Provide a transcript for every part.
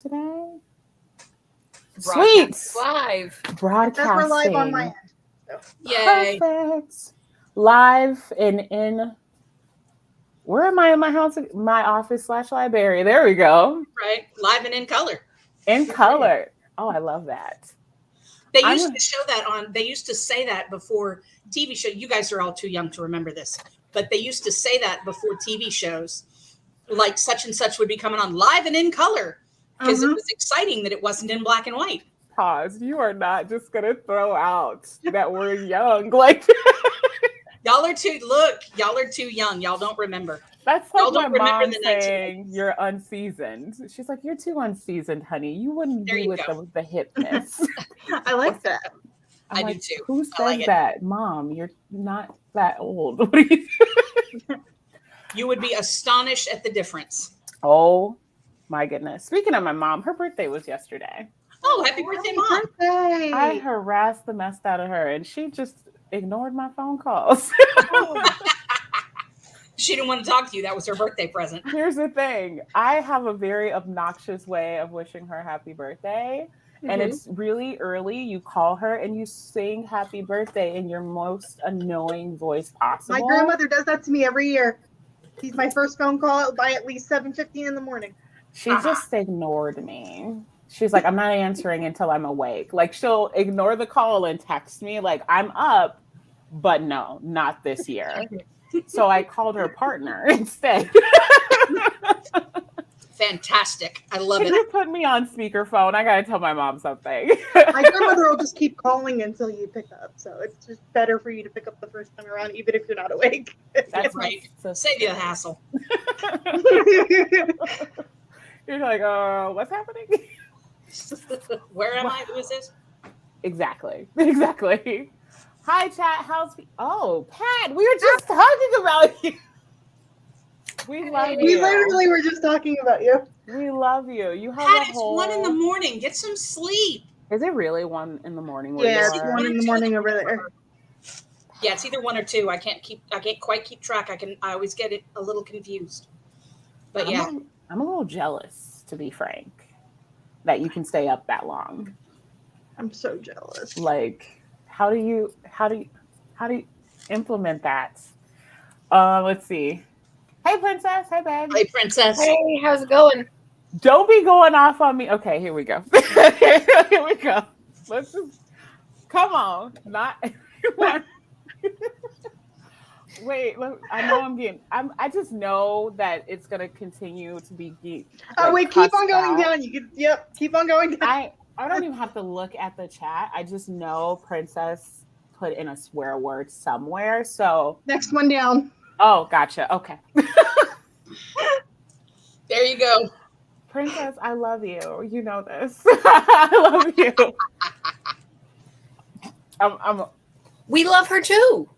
today? Broadcast Sweet. live. Broadcasting. We're live on my end. So. Yay. Perfect. Live in where am I in my house? My office / library. There we go. Right. Live and in color. In color. Oh, I love that. They used to show that they used to say that before TV show. You guys are all too young to remember this, but they used to say that before TV shows, like such and such would be coming on live and in color because it was exciting that it wasn't in black and white. Pause. You are not just going to throw out that we're young. Like, y'all are too young. Y'all don't remember. That's like my mom saying you're unseasoned. She's like, you're too unseasoned, honey. You wouldn't be with the hipness. I like that. I do too. Who says that? Mom, you're not that old. You would be astonished at the difference. Oh my goodness. Speaking of my mom, her birthday was yesterday. Oh, happy birthday, Mom. Birthday. I harassed the mess out of her and she just ignored my phone calls. She didn't want to talk to you. That was her birthday present. Here's the thing. I have a very obnoxious way of wishing her happy birthday. And it's really early. You call her and you sing happy birthday in your most annoying voice possible. My grandmother does that to me every year. She's my first phone call by at least 7:15 in the morning. She just ignored me. She's like, I'm not answering until I'm awake. Like, she'll ignore the call and text me like, I'm up, but no, not this year. So I called her partner instead. Fantastic. I love Can it. you put me on speakerphone? I got to tell my mom something. My grandmother will just keep calling until you pick up. So it's just better for you to pick up the first time around, even if you're not awake. That's right. Save you the hassle. You're like, what's happening? Where am I? Who is this? Exactly. Hi, chat. Pat, we were just talking about you. We love you. We literally were just talking about you. We love you. You have Pat, it's 1 a.m. Get some sleep. Is it really 1 a.m? Yeah, it's 1 a.m. over there. Yeah, it's either 1 or 2. I can't quite keep track. I always get it a little confused. But yeah. I'm a little jealous, to be frank, that you can stay up that long. I'm so jealous. Like, how do you implement that? Let's see. Hey, princess. Hey, babe. Hey, princess. Hey, how's it going? Don't be going off on me. Okay, here we go. Here we go. Let's just come on. Not wait. Look, I know I just know that it's gonna continue to be geek. Oh wait, keep on going down. Keep on going down. I don't even have to look at the chat. I just know Princess put in a swear word somewhere. So next one down. Oh, gotcha. Okay. There you go. Princess, I love you. You know this. I love you. We love her too.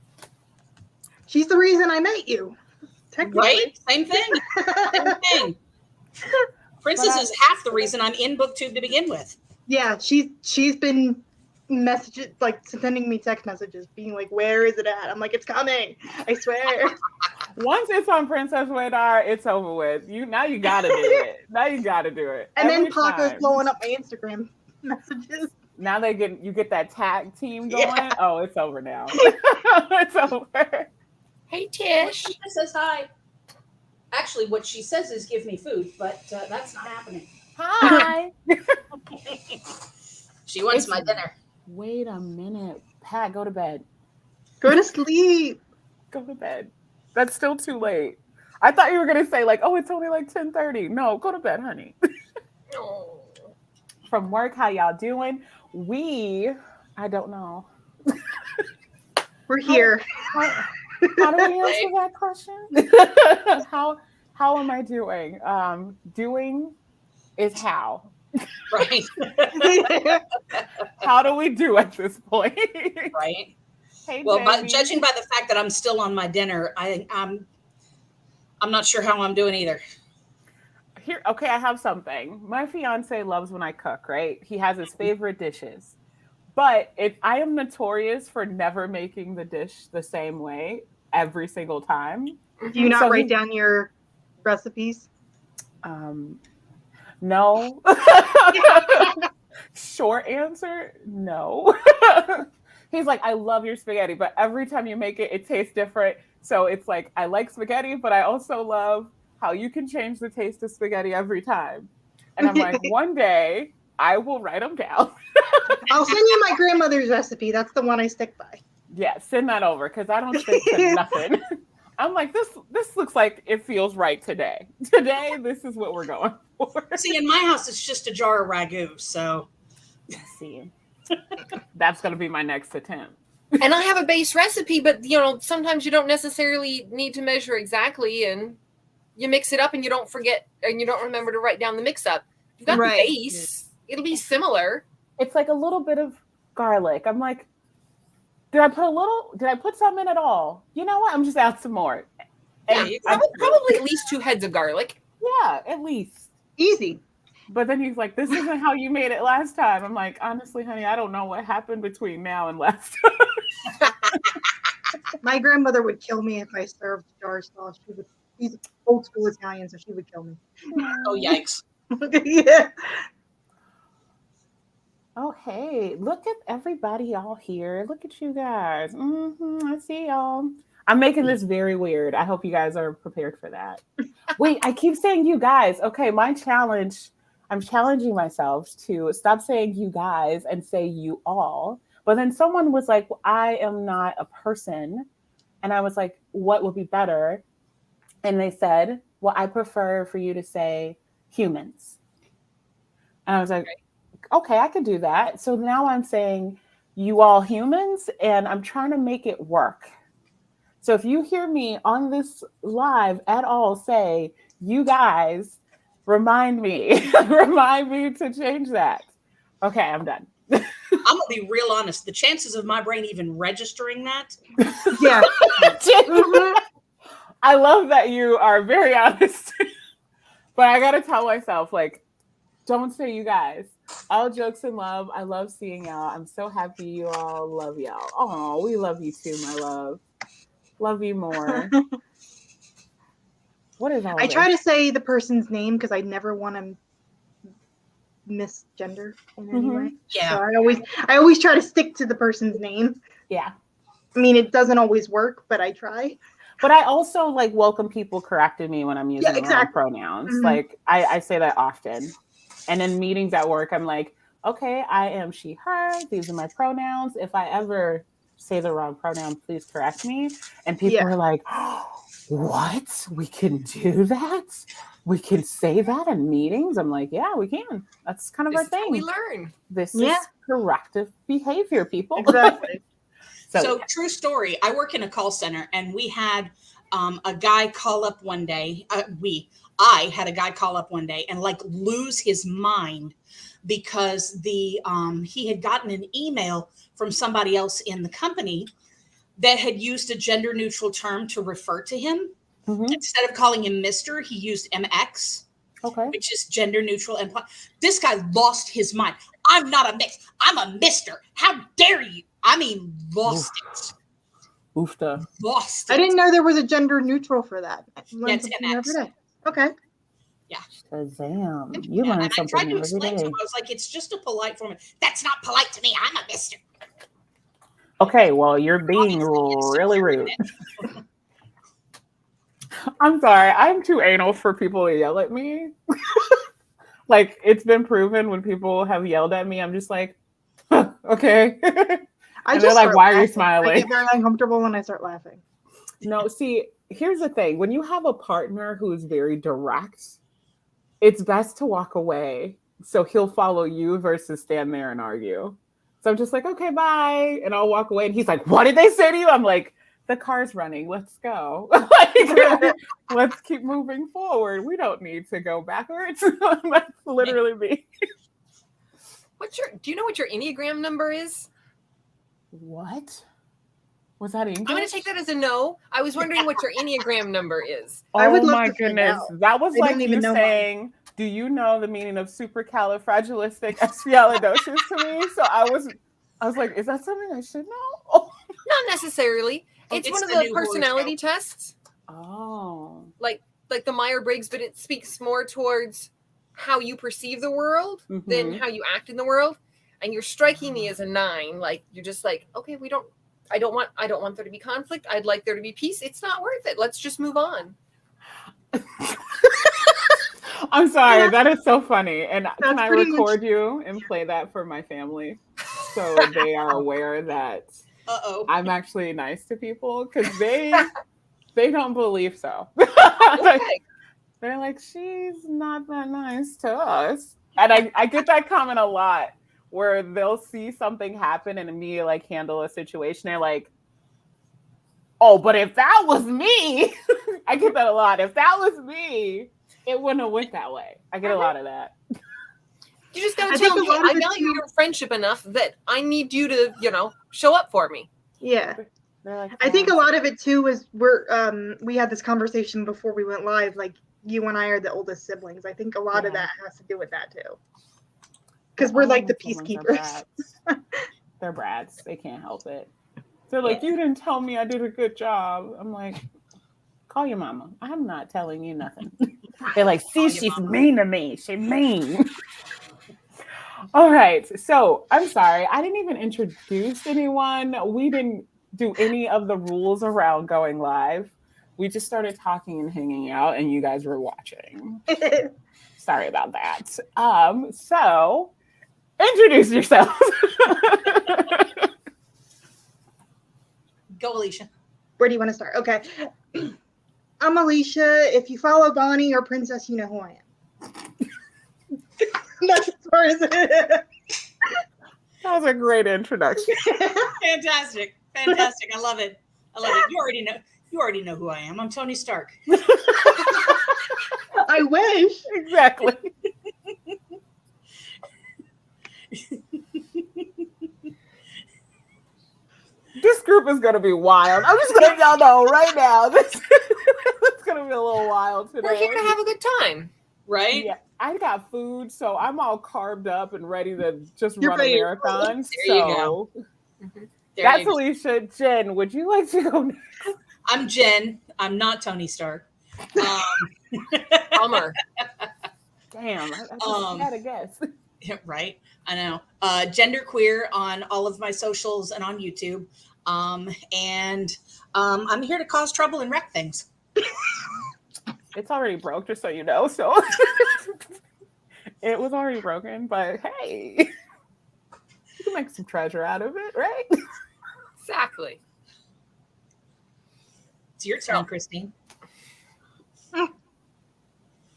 She's the reason I met you. Right? Same thing. Princess is half the reason I'm in BookTube to begin with. Yeah, she's been sending me text messages being like, where is it at? I'm like, it's coming. I swear. Once it's on Princess Radar, it's over with. Now you gotta do it. And then Paco's blowing up my Instagram messages. Now you get that tag team going. Yeah. Oh, it's over now. It's over. Hey, Tish. She says hi. Actually, what she says is give me food, but that's not happening. Hi. She wants my dinner. Wait a minute. Pat, go to bed. Go to sleep. Go to bed. That's still too late. I thought you were going to say like, oh, it's only like 10:30. No, go to bed, honey. From work, how y'all doing? I don't know. We're here. How do we answer that question? How am I doing? Doing is how. Right. How do we do at this point? Right. Hey, well, judging by the fact that I'm still on my dinner, I'm not sure how I'm doing either. Okay, I have something. My fiance loves when I cook, right? He has his favorite dishes. But I am notorious for never making the dish the same way every single time. Do you not write down your recipes? No. Short answer, no. He's like, I love your spaghetti, but every time you make it, it tastes different. So it's like, I like spaghetti, but I also love how you can change the taste of spaghetti every time. And I'm like, one day I will write them down. I'll send you my grandmother's recipe. That's the one I stick by. Yeah, send that over because I don't stick to nothing. I'm like, this looks like it feels right today. Today, this is what we're going for. See, in my house, it's just a jar of ragu. So, see, that's going to be my next attempt. And I have a base recipe, but sometimes you don't necessarily need to measure exactly, and you mix it up, and you don't forget, and you don't remember to write down the mix up. You've got the base; it'll be similar. It's like a little bit of garlic. I'm like, did I put some in at all? You know what? I'm just add some more. Yeah, probably at least 2 heads of garlic. Yeah, at least. Easy. But then he's like, this isn't how you made it last time. I'm like, honestly, honey, I don't know what happened between now and last time. My grandmother would kill me if I served jar sauce. She's old school Italian, so she would kill me. oh, yikes. Yeah. Oh, hey, look at everybody all here. Look at you guys. I see y'all. I'm making this very weird. I hope you guys are prepared for that. Wait, I keep saying you guys. Okay, my challenge, I'm challenging myself to stop saying you guys and say you all. But then someone was like, well, I am not a person. And I was like, what would be better? And they said, well, I prefer for you to say humans. And I was like, okay, I could do that. So now I'm saying you all humans, and I'm trying to make it work. So if you hear me on this live at all say, you guys, remind me to change that. Okay, I'm done. I'm going to be real honest. The chances of my brain even registering that. Yeah. I love that you are very honest. But I got to tell myself, like, don't say you guys. All jokes in love. I love seeing y'all. I'm so happy you all love y'all. Oh, we love you too, my love. Love you more. What is all I this? try to say the person's name because I never want to misgender in any way. Yeah. So I always try to stick to the person's name. Yeah. I mean, it doesn't always work, but I try. But I also like welcome people correcting me when I'm using the wrong pronouns. Mm-hmm. Like I say that often. And in meetings at work, I'm like, okay, I am she, her. These are my pronouns. If I ever say the wrong pronoun, please correct me. And people are like, what? We can do that? We can say that in meetings? I'm like, yeah, we can. That's kind of our thing. We learn. This is corrective behavior, people. Exactly. So true story. I work in a call center, and we had a guy call up one day. I had a guy call up one day and like lose his mind because he had gotten an email from somebody else in the company that had used a gender neutral term to refer to him. Mm-hmm. Instead of calling him Mr., he used MX, which is gender neutral. And this guy lost his mind. I'm not a mix. I'm a Mr. How dare you? I mean, lost it. Oofta. Lost it. I didn't know there was a gender neutral for that. Yeah, it's MX. Okay. Yeah. Shazam. You learn something. I tried to explain to him. I was like, it's just a polite form. That's not polite to me. I'm a Mr. Okay, well, you're being really rude. I'm sorry. I'm too anal for people to yell at me. Like, it's been proven when people have yelled at me, I'm just like, huh, okay. And they're like, why are you smiling? I get very uncomfortable when I start laughing. No, see, here's the thing. When you have a partner who is very direct, it's best to walk away so he'll follow you versus stand there and argue. So I'm just like, okay, bye. And I'll walk away. And he's like, what did they say to you? I'm like, the car's running. Let's go. Like, let's keep moving forward. We don't need to go backwards. That's literally me. Do you know what your Enneagram number is? What? Was that English? I'm going to take that as a no. I was wondering what your Enneagram number is. Oh my goodness. That was like you saying, do you know the meaning of supercalifragilisticexpialidocious to me? So I was like, is that something I should know? Oh. Not necessarily. It's one of the personality tests. Oh. Like the Myers-Briggs, but it speaks more towards how you perceive the world than how you act in the world. And you're striking me as a 9. Like, you're just like, okay, I don't want there to be conflict. I'd like there to be peace. It's not worth it. Let's just move on. I'm sorry. That is so funny. And can I pretty record you and play that for my family so they are aware that I'm actually nice to people? Because they don't believe so. Okay. They're like, she's not that nice to us. And I get that comment a lot where they'll see something happen and me like handle a situation. They're like, oh, but if that was me, I get that a lot. If that was me, it wouldn't have went that way. I get a lot of that. You just gotta tell me, I value your friendship enough that I need you to, show up for me. Yeah. Like, I think a lot of it too was we had this conversation before we went live, like you and I are the oldest siblings. I think a lot of that has to do with that too. Because we're like the peacekeepers. They're brats. They can't help it. They're like, you didn't tell me I did a good job. I'm like, call your mama. I'm not telling you nothing. They're like, see, she's mean to me. She's mean. All right. So I'm sorry. I didn't even introduce anyone. We didn't do any of the rules around going live. We just started talking and hanging out, and you guys were watching. Sorry about that. So introduce yourself. Go, Alicia. Where do you want to start? Okay. I'm Alicia. If you follow Bonnie or Princess, you know who I am. That's as far as it is. That was a great introduction. Fantastic. Fantastic. I love it. You already know who I am. I'm Tony Stark. I wish. Exactly. This group is going to be wild. I'm just going to let y'all know right now. This is going to be a little wild today. We're here to have a good time. Right? Yeah. I got food, so I'm all carved up and ready to just You're run a marathon. There you go. That's Alicia. Jen, would you like to go next? I'm Jen. I'm not Tony Stark. Bummer. Damn, I had a guess. Right? I know. Genderqueer on all of my socials and on YouTube. And I'm here to cause trouble and wreck things. It's already broke, just so you know. So it was already broken, but hey, you can make some treasure out of it, right? Exactly. It's your turn, Christine.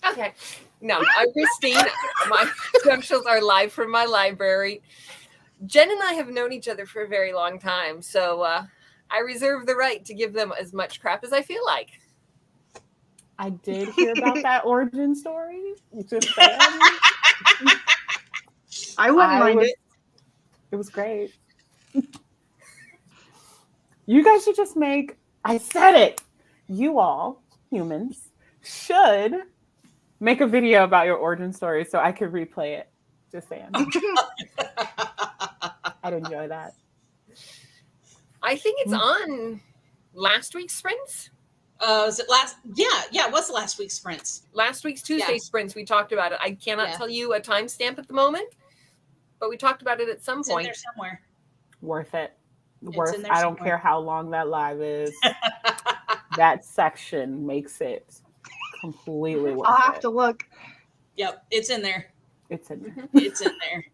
Okay. No, I'm Christine. My socials are live from my library. Jen and I have known each other for a very long time, so I reserve the right to give them as much crap as I feel like. I did hear about that origin story. Just saying. I wouldn't mind it. It was great. You guys should just make, I said it, you all, humans, should make a video about your origin story so I could replay it. Just saying. I'd enjoy that. I think it's on last week's sprints. Was it last? Yeah, it was last week's sprints. Last week's Tuesday sprints, we talked about it. I cannot tell you a timestamp at the moment, but we talked about it at some point. In there somewhere. Worth it. It's in there I don't care how long that live is. That section makes it completely worth it. I'll have to look. Yep, it's in there. It's in there. It's in there.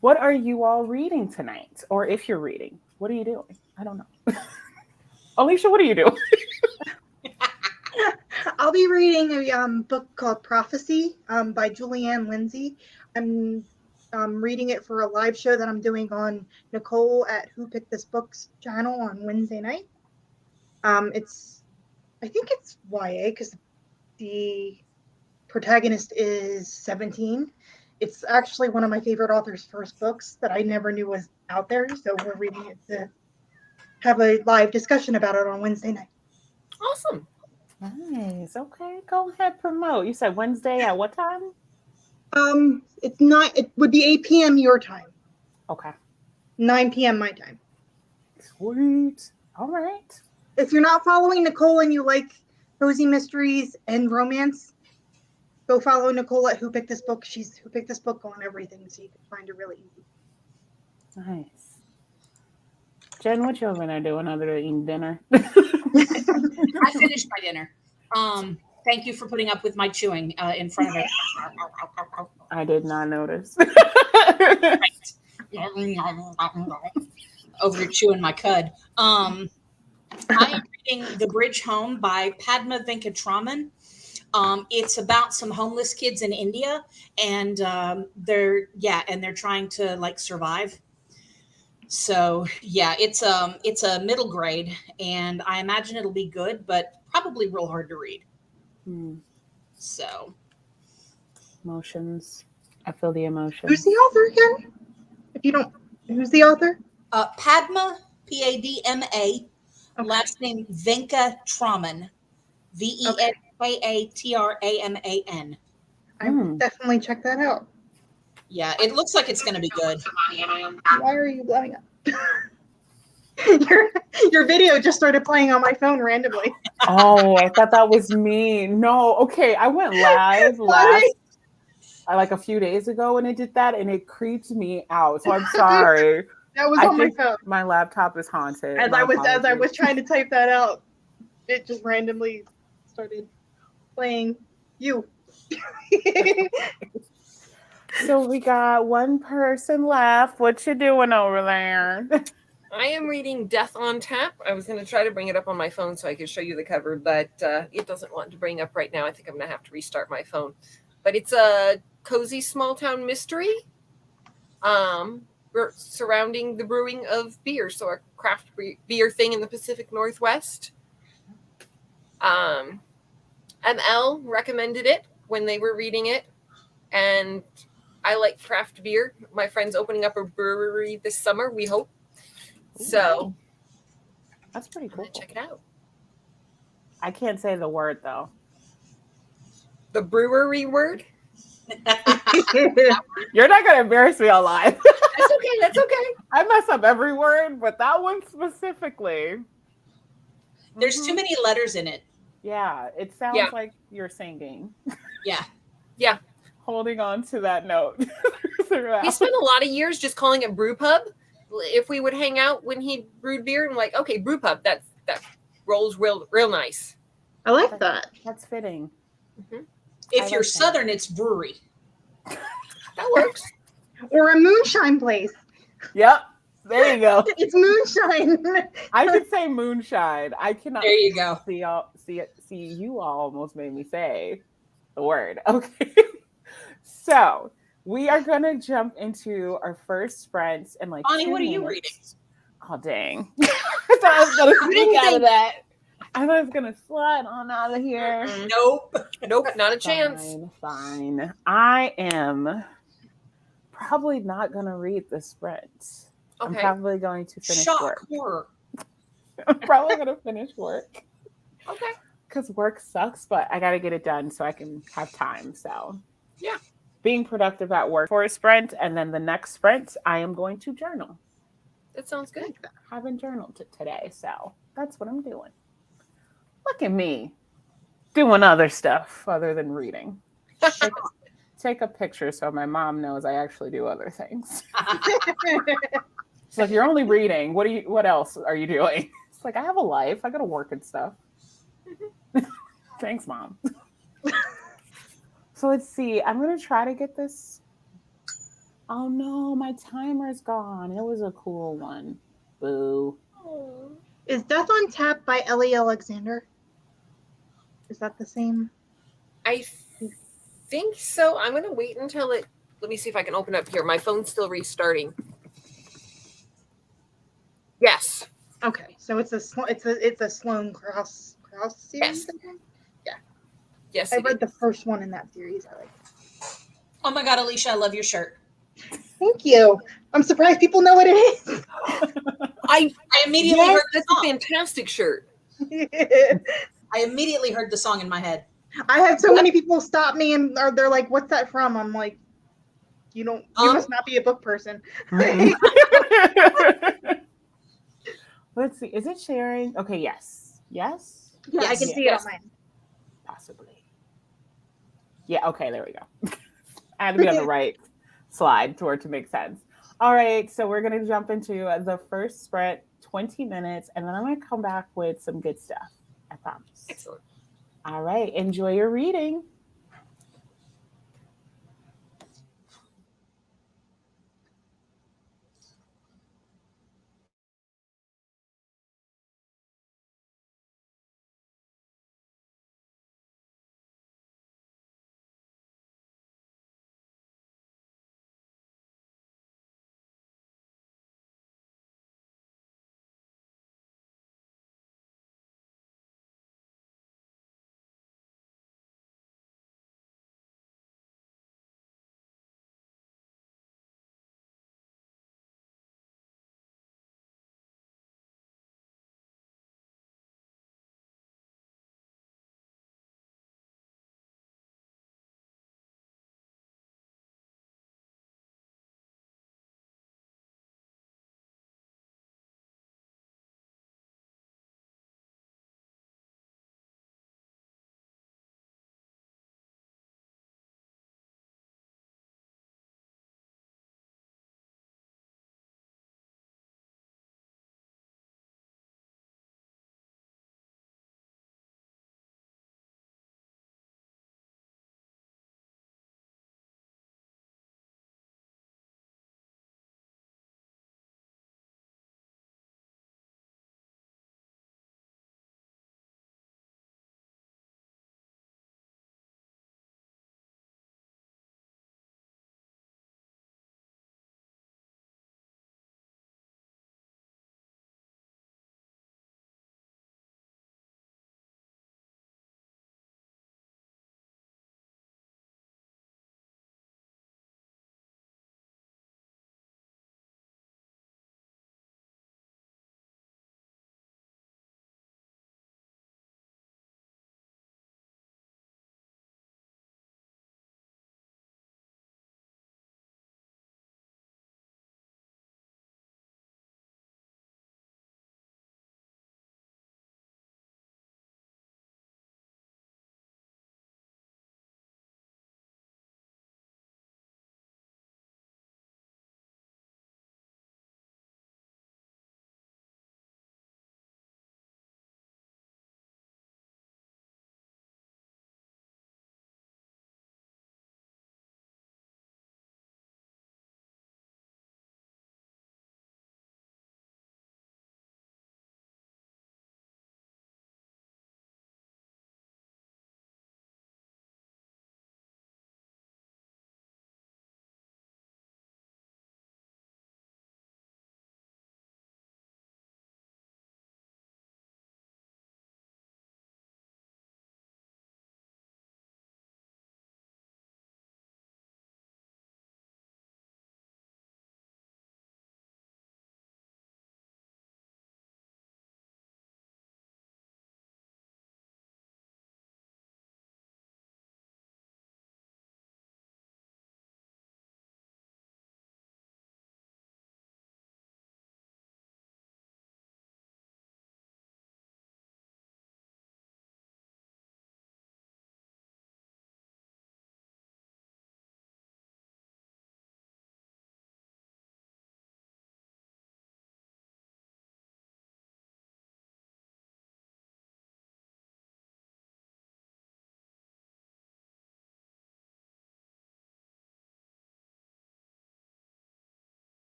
What are you all reading tonight? Or if you're reading, what are you doing? I don't know. Alicia, what are you doing? I'll be reading a book called Prophecy by Julianne Lindsay. I'm reading it for a live show that I'm doing on Nicole at Who Picked This Book's channel on Wednesday night. I think it's YA because the protagonist is 17. It's actually one of my favorite author's first books that I never knew was out there. So we're reading it to have a live discussion about it on Wednesday night. Awesome. Nice. Okay, go ahead, promote. You said Wednesday at what time? It would be 8 p.m. your time. Okay. 9 p.m. my time. Sweet. All right. If you're not following Nicole and you like cozy mysteries and romance, Go follow Nicole at Who Picked This Book. She's Who Picked This Book on everything, so you can find her really easy. Nice. Jen, what you over there doing other than eating dinner? I finished my dinner. Thank you for putting up with my chewing in front of it. I did not notice. Over chewing my cud. I am reading The Bridge Home by Padma Venkatraman. It's about some homeless kids in India, and they're trying to like survive. So yeah, it's a middle grade, and I imagine it'll be good, but probably real hard to read. So Emotions. I feel the emotions. Who's the author again? If you don't, who's the author? Padma, Padma, Okay. last name Venkatraman, Venkatraman. I will definitely check that out. Yeah, it looks like it's going to be good. Why are you blowing up? Your video just started playing on my phone randomly. Oh, I thought that was me. No, okay. I went live like a few days ago when it did that, and it creeped me out. So I'm sorry. That was on my phone. My laptop is haunted. As I was trying to type that out, it just randomly started playing you. So we got one person left. What you doing over there? I am reading Death on Tap. I was going to try to bring it up on my phone so I could show you the cover, but it doesn't want to bring up right now. I think I'm going to have to restart my phone. But it's a cozy small town mystery surrounding the brewing of beer, so a craft beer thing in the Pacific Northwest. ML recommended it when they were reading it, and I like craft beer. My friend's opening up a brewery this summer, we hope. So that's pretty cool. Check it out. I can't say the word though. The brewery word? You're not gonna embarrass me on live. That's okay. That's okay. I mess up every word, but that one specifically. There's too many letters in it. Yeah, it sounds like you're singing. Yeah. Yeah. Holding on to that note. We spent a lot of years just calling it brew pub. If we would hang out when he brewed beer, and like, okay, brew pub, that rolls real nice. I like that. That's fitting. Mm-hmm. If you're Southern, it's brewery. That works. Or a moonshine place. Yep. There you go. It's moonshine. I could say moonshine. I cannot. There you go. See, you all almost made me say the word. Okay. So we are going to jump into our first sprints and like. Bonnie, what are you reading? Oh, dang. I thought I was going to sneak out of that. I thought I was going to slide on out of here. Nope, not a chance. Fine. I am probably not going to read the sprint. Okay. I'm probably going to finish work. Horror. I'm probably going to finish work. Okay. Because work sucks, but I got to get it done so I can have time. So, yeah. Being productive at work for a sprint, and then the next sprint, I am going to journal. That sounds good. I haven't journaled today, so that's what I'm doing. Look at me doing other stuff other than reading. Take a picture so my mom knows I actually do other things. She's like, you're only reading. What else are you doing? It's like, I have a life. I got to work and stuff. Thanks, Mom. So let's see. I'm going to try to get this. Oh no, my timer's gone. It was a cool one. Boo. Is Death on Tap by Ellie Alexander? Is that the same? I think so. I'm going to wait until it. Let me see if I can open up here. My phone's still restarting. Yes. Okay, so it's a Sloane Krause series. Yes. Yeah. Yes. I read the first one in that series. I like it. Oh my God, Alicia, I love your shirt. Thank you. I'm surprised people know what it is. I immediately heard the That's song. a fantastic shirt. I immediately heard the song in my head. I had so many people stop me and they're like, "What's that from?" I'm like, "You must not be a book person." Let's see. Is it sharing? Okay, yes. Yes? Yeah, I can see it on mine. Possibly. Yeah, okay, there we go. I had to be on the right slide for it to make sense. All right, so we're going to jump into the first sprint, 20 minutes, and then I'm going to come back with some good stuff. I promise. Excellent. All right, enjoy your reading.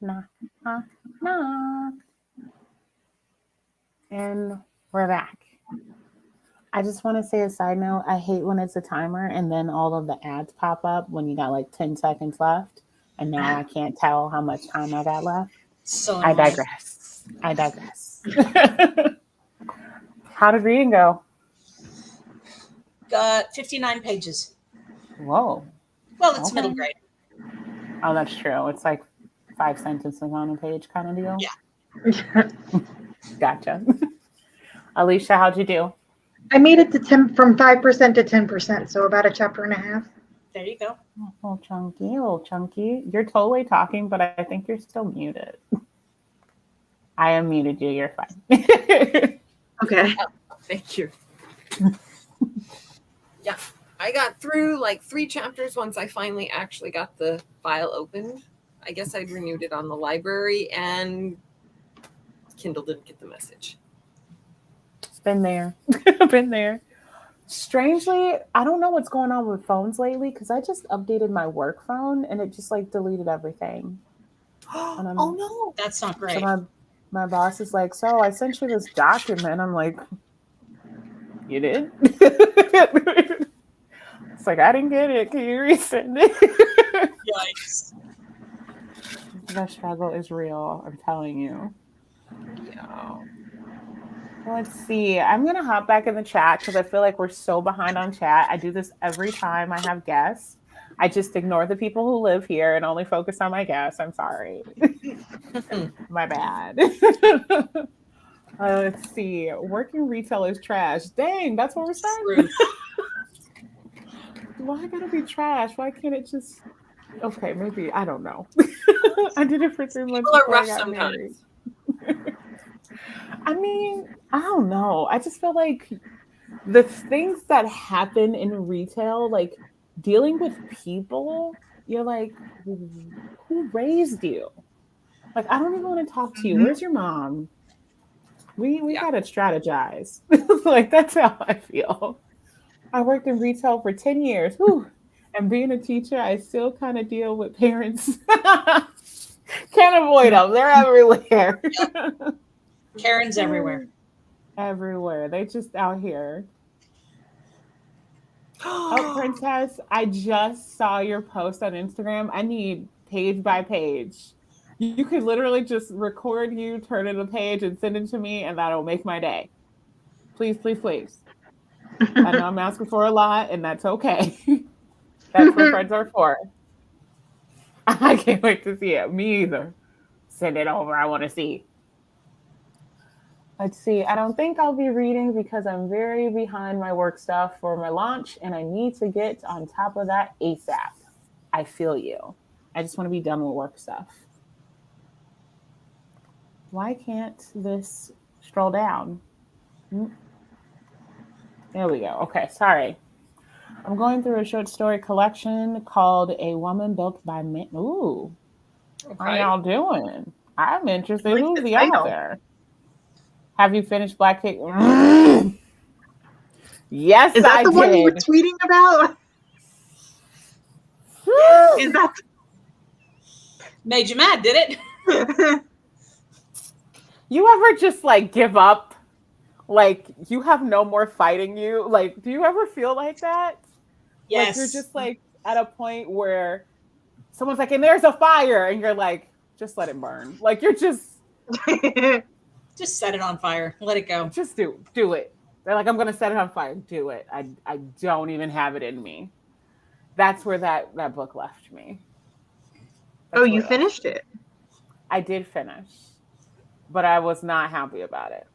knock, knock, knock. And we're back. I just want to say a side note. I hate when it's a timer and then all of the ads pop up when you got like 10 seconds left. And now I can't tell how much time I got left. So I annoying. digress. How did reading go? Got 59 pages. Whoa. Well, it's Okay. middle grade. Oh, that's true. It's like 5 sentences on a page kind of deal. Yeah. Gotcha. Alicia, how'd you do? I made it to 10 from 5% to 10%, so about a chapter and a half. There you go. Oh, chunky. You're totally talking, but I think you're still muted. I unmuted you. You're fine. Okay. Thank you. Yeah, I got through like 3 chapters once I finally actually got the file opened. I guess I'd renewed it on the library and Kindle didn't get the message. Been there. Been there. Strangely, I don't know what's going on with phones lately because I just updated my work phone and it just like deleted everything. Oh no. That's not great. So my boss is like, so I sent you this document. I'm like, you did? It's like, I didn't get it. Can you resend it? Yikes. The struggle is real. I'm telling you. Yeah. Let's see. I'm going to hop back in the chat because I feel like we're so behind on chat. I do this every time I have guests. I just ignore the people who live here and only focus on my guests. I'm sorry. My bad. Let's see. Working retail is trash. Dang, that's what we're saying. Why gotta be trash? Why can't it just... Okay, maybe. I don't know. I did it for 3 months People are before I rough got sometimes. married. I mean, I don't know. I just feel like the things that happen in retail, like dealing with people, you're like, who raised you? Like, I don't even want to talk to you. Where's your mom? We gotta strategize. Like, that's how I feel. I worked in retail for 10 years. Whew. And being a teacher, I still kind of deal with parents. Can't avoid them. They're everywhere. Karen's everywhere. Everywhere. They just out here. Oh, Princess, I just saw your post on Instagram. I need page by page. You could literally just record you, turn in a page, and send it to me, and that'll make my day. Please, please, please. I know I'm asking for a lot, and that's okay. That's what friends are for. I can't wait to see it. Me either. Send it over. I want to see. Let's see. I don't think I'll be reading because I'm very behind my work stuff for my launch, and I need to get on top of that ASAP. I feel you. I just want to be done with work stuff. Why can't this scroll down? There we go. Okay, sorry. I'm going through a short story collection called A Woman Built by Men. Ooh. Okay. How y'all doing? I'm interested. Like Who's the the title. author? Have you finished Black Cake? Yes, Is that I the one you were did. tweeting about? Is that Made you mad, did it? You ever just like give up? Like you have no more fighting you? Like, do you ever feel like that? Yes. Like you're just like at a point where someone's like, and there's a fire, and you're like, just let it burn. Like you're just Just set it on fire. Let it go. just do it. They're like, I'm gonna set it on fire. Do it. I don't even have it in me. That's where that book left me. That's Oh, you where it left finished me. it? I did finish, but I was not happy about it.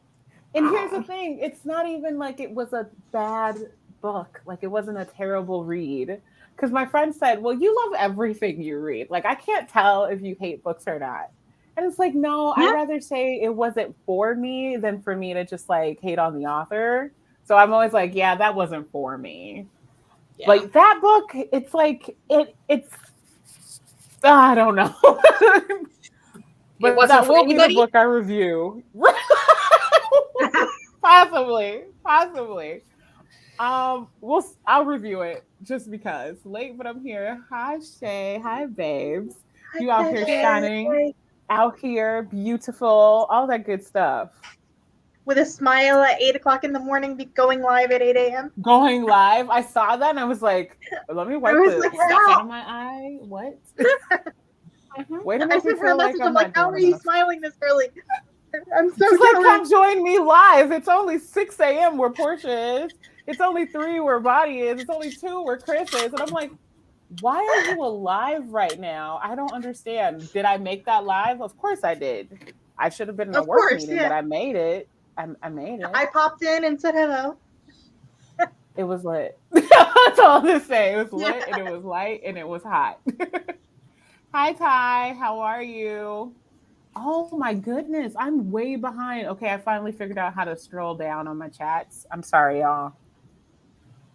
And here's the thing, it's not even like it was a bad book. Like it wasn't a terrible read. Because my friend said, well, you love everything you read. Like I can't tell if you hate books or not. And it's like, no, Yeah. I'd rather say it wasn't for me than for me to just like hate on the author. So I'm always like, yeah, that wasn't for me. Yeah. Like that book, it's like it's I don't know. But wasn't that for will be anybody? the book I review. Possibly. I'll review it just because. Late, but I'm here. Hi, Shay. Hi, babes. You out here shining. out here, beautiful, all that good stuff. With a smile at 8 o'clock in the morning, going live at 8 a.m. Going live. I saw that and I was like, let me wipe the like, stuff out of my eye. What? Way to I make me sent her a feel like message. I'm I'm like, not how doing are you enough. smiling this early? I'm so She's like, jealous. come join me live. It's only 6 a.m. where Portia is. It's only 3 where Bonnie is. It's only 2 where Chris is. And I'm like, why are you alive right now? I don't understand. Did I make that live? Of course I did. I should have been in a work meeting, but I made it. I made it. I popped in and said hello. It was lit. That's all to say. It was lit and it was light and it was hot. Hi, Ty. How are you? Oh my goodness. I'm way behind. Okay, I finally figured out how to scroll down on my chats. I'm sorry, y'all.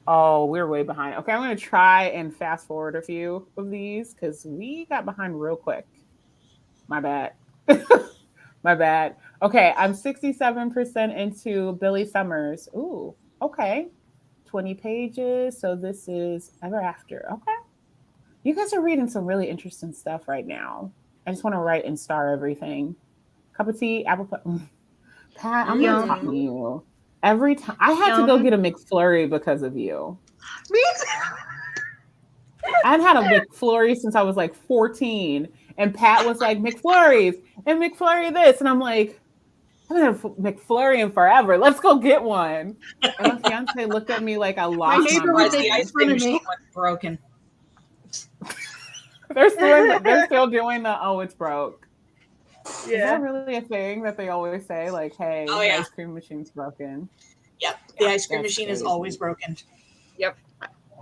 Oh, we're way behind. Okay, I'm going to try and fast forward a few of these because we got behind real quick. My bad. My bad. Okay, I'm 67% into Billy Summers. Ooh, okay. 20 pages. So this is Ever After. Okay. You guys are reading some really interesting stuff right now. I just want to write and star everything. Cup of tea, apple pie. Pat, I'm not talking to you. Every time I had to go get a McFlurry because of you. Me too. I've had a McFlurry since I was like 14. And Pat was like, McFlurries and McFlurry this. And I'm like, I haven't had a McFlurry in forever. Let's go get one. And my fiance looked at me like I lost my mind. The ice cream machine was broken. They're still doing the, oh, it's broke. Yeah. Is that really a thing that they always say? Like, hey, the ice cream machine's broken. Yep. The ice cream machine is always broken. Yep.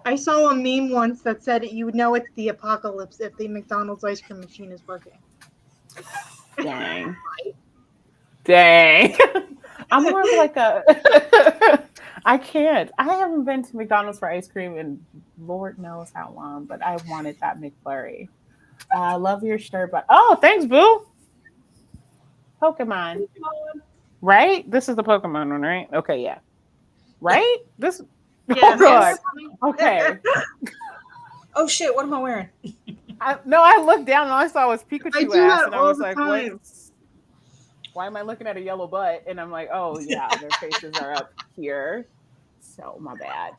I saw a meme once that said you would know it's the apocalypse if the McDonald's ice cream machine is working. Dang. Dang. I'm more of like a I can't. I haven't been to McDonald's for ice cream in Lord knows how long, but I wanted that McFlurry. I love your shirt, but oh, thanks, boo. Pokemon. Right? This is the Pokemon one, right? Okay, yeah. Right? This Yes. Oh god. Okay. Oh shit, what am I wearing? I looked down and all I saw was Pikachu I do ass that and I all was the like, time. why am I looking at a yellow butt? And I'm like, oh yeah, their faces are up here. So my bad.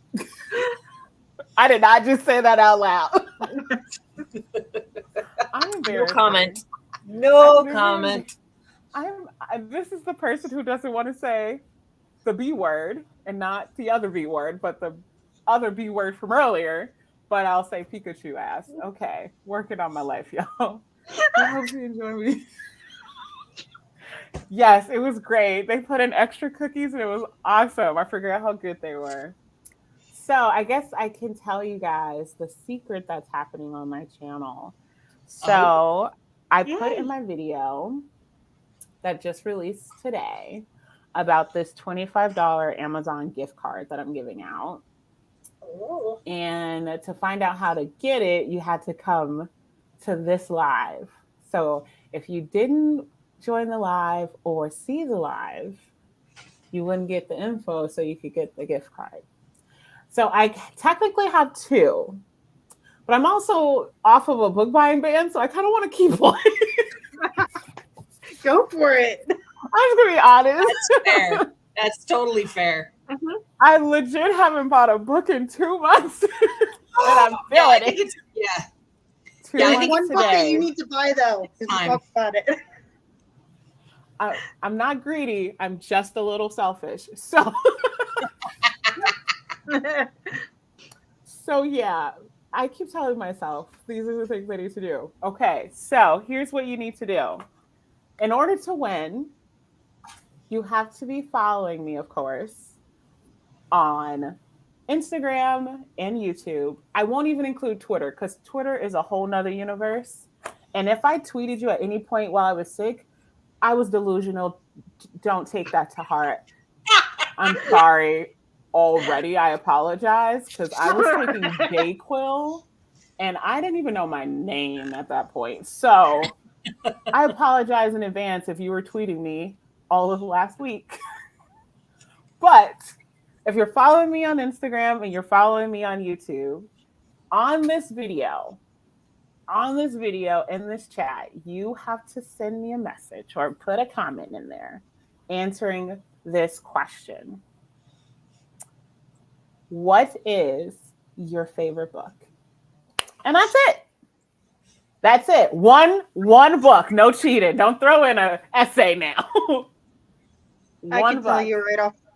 I did not just say that out loud. I'm embarrassed. No comment. No comment. This is the person who doesn't want to say the B word and not the other B word, but the other B word from earlier. But I'll say Pikachu ass. Okay, working on my life, y'all. I hope you enjoy me. Yes, it was great. They put in extra cookies and it was awesome. I forgot how good they were. So I guess I can tell you guys the secret that's happening on my channel. So I put in my video that just released today about this $25 Amazon gift card that I'm giving out. Oh. And to find out how to get it, you had to come to this live. So if you didn't join the live or see the live, you wouldn't get the info so you could get the gift card. So I technically have 2, but I'm also off of a book buying ban, so I kind of want to keep one. Go for it. I'm just gonna be honest. That's fair. That's totally fair. Mm-hmm. I legit haven't bought a book in 2 months, and I'm feeling it. Yeah. 2 Yeah, I months think one book that today. you need to buy though. Because we talked about it. I'm not greedy. I'm just a little selfish. So. So yeah, I keep telling myself these are the things I need to do. Okay, so here's what you need to do. In order to win, you have to be following me, of course, on Instagram and YouTube. I won't even include Twitter because Twitter is a whole nother universe. And if I tweeted you at any point while I was sick, I was delusional. Don't take that to heart. I'm sorry. Already, I apologize because I was taking Dayquil and I didn't even know my name at that point. So I apologize in advance if you were tweeting me all of last week. But if you're following me on Instagram and you're following me on YouTube, on this video, on this video, in this chat, you have to send me a message or put a comment in there answering this question. What is your favorite book? And that's it. That's it. One book. No cheating. Don't throw in an essay now. I can tell you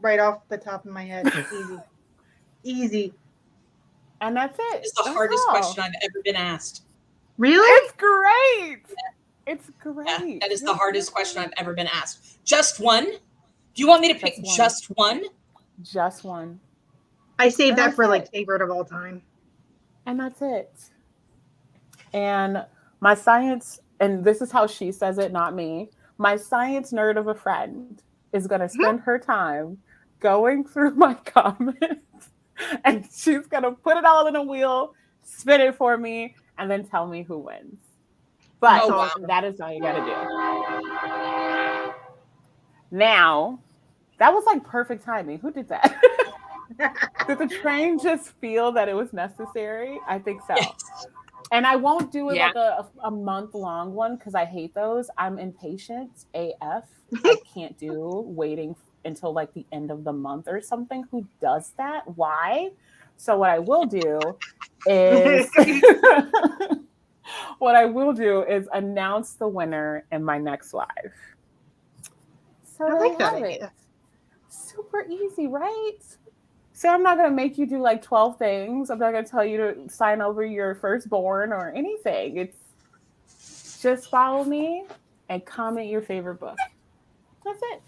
right off the top of my head. Easy. And that's it. It's the hardest question I've ever been asked. Really? It's great. It's great. Yeah, that is the hardest question I've ever been asked. Just one? Do you want me to pick just one? Just one. I saved that for like favorite of all time. And that's it. And my science, and this is how she says it, not me, my science nerd of a friend is going to spend her time going through my comments, and she's going to put it all in a wheel, spin it for me, and then tell me who wins. But that is all you got to do. Now, that was like perfect timing. Who did that? Did the train just feel that it was necessary? I think so. Yes. And I won't do it like a month-long one because I hate those. I'm impatient AF. I can't do waiting until like the end of the month or something. Who does that? Why? So what I will do is announce the winner in my next live. So I like that idea. Super easy, right? So I'm not going to make you do like 12 things. I'm not going to tell you to sign over your firstborn or anything. It's just follow me and comment your favorite book. That's it.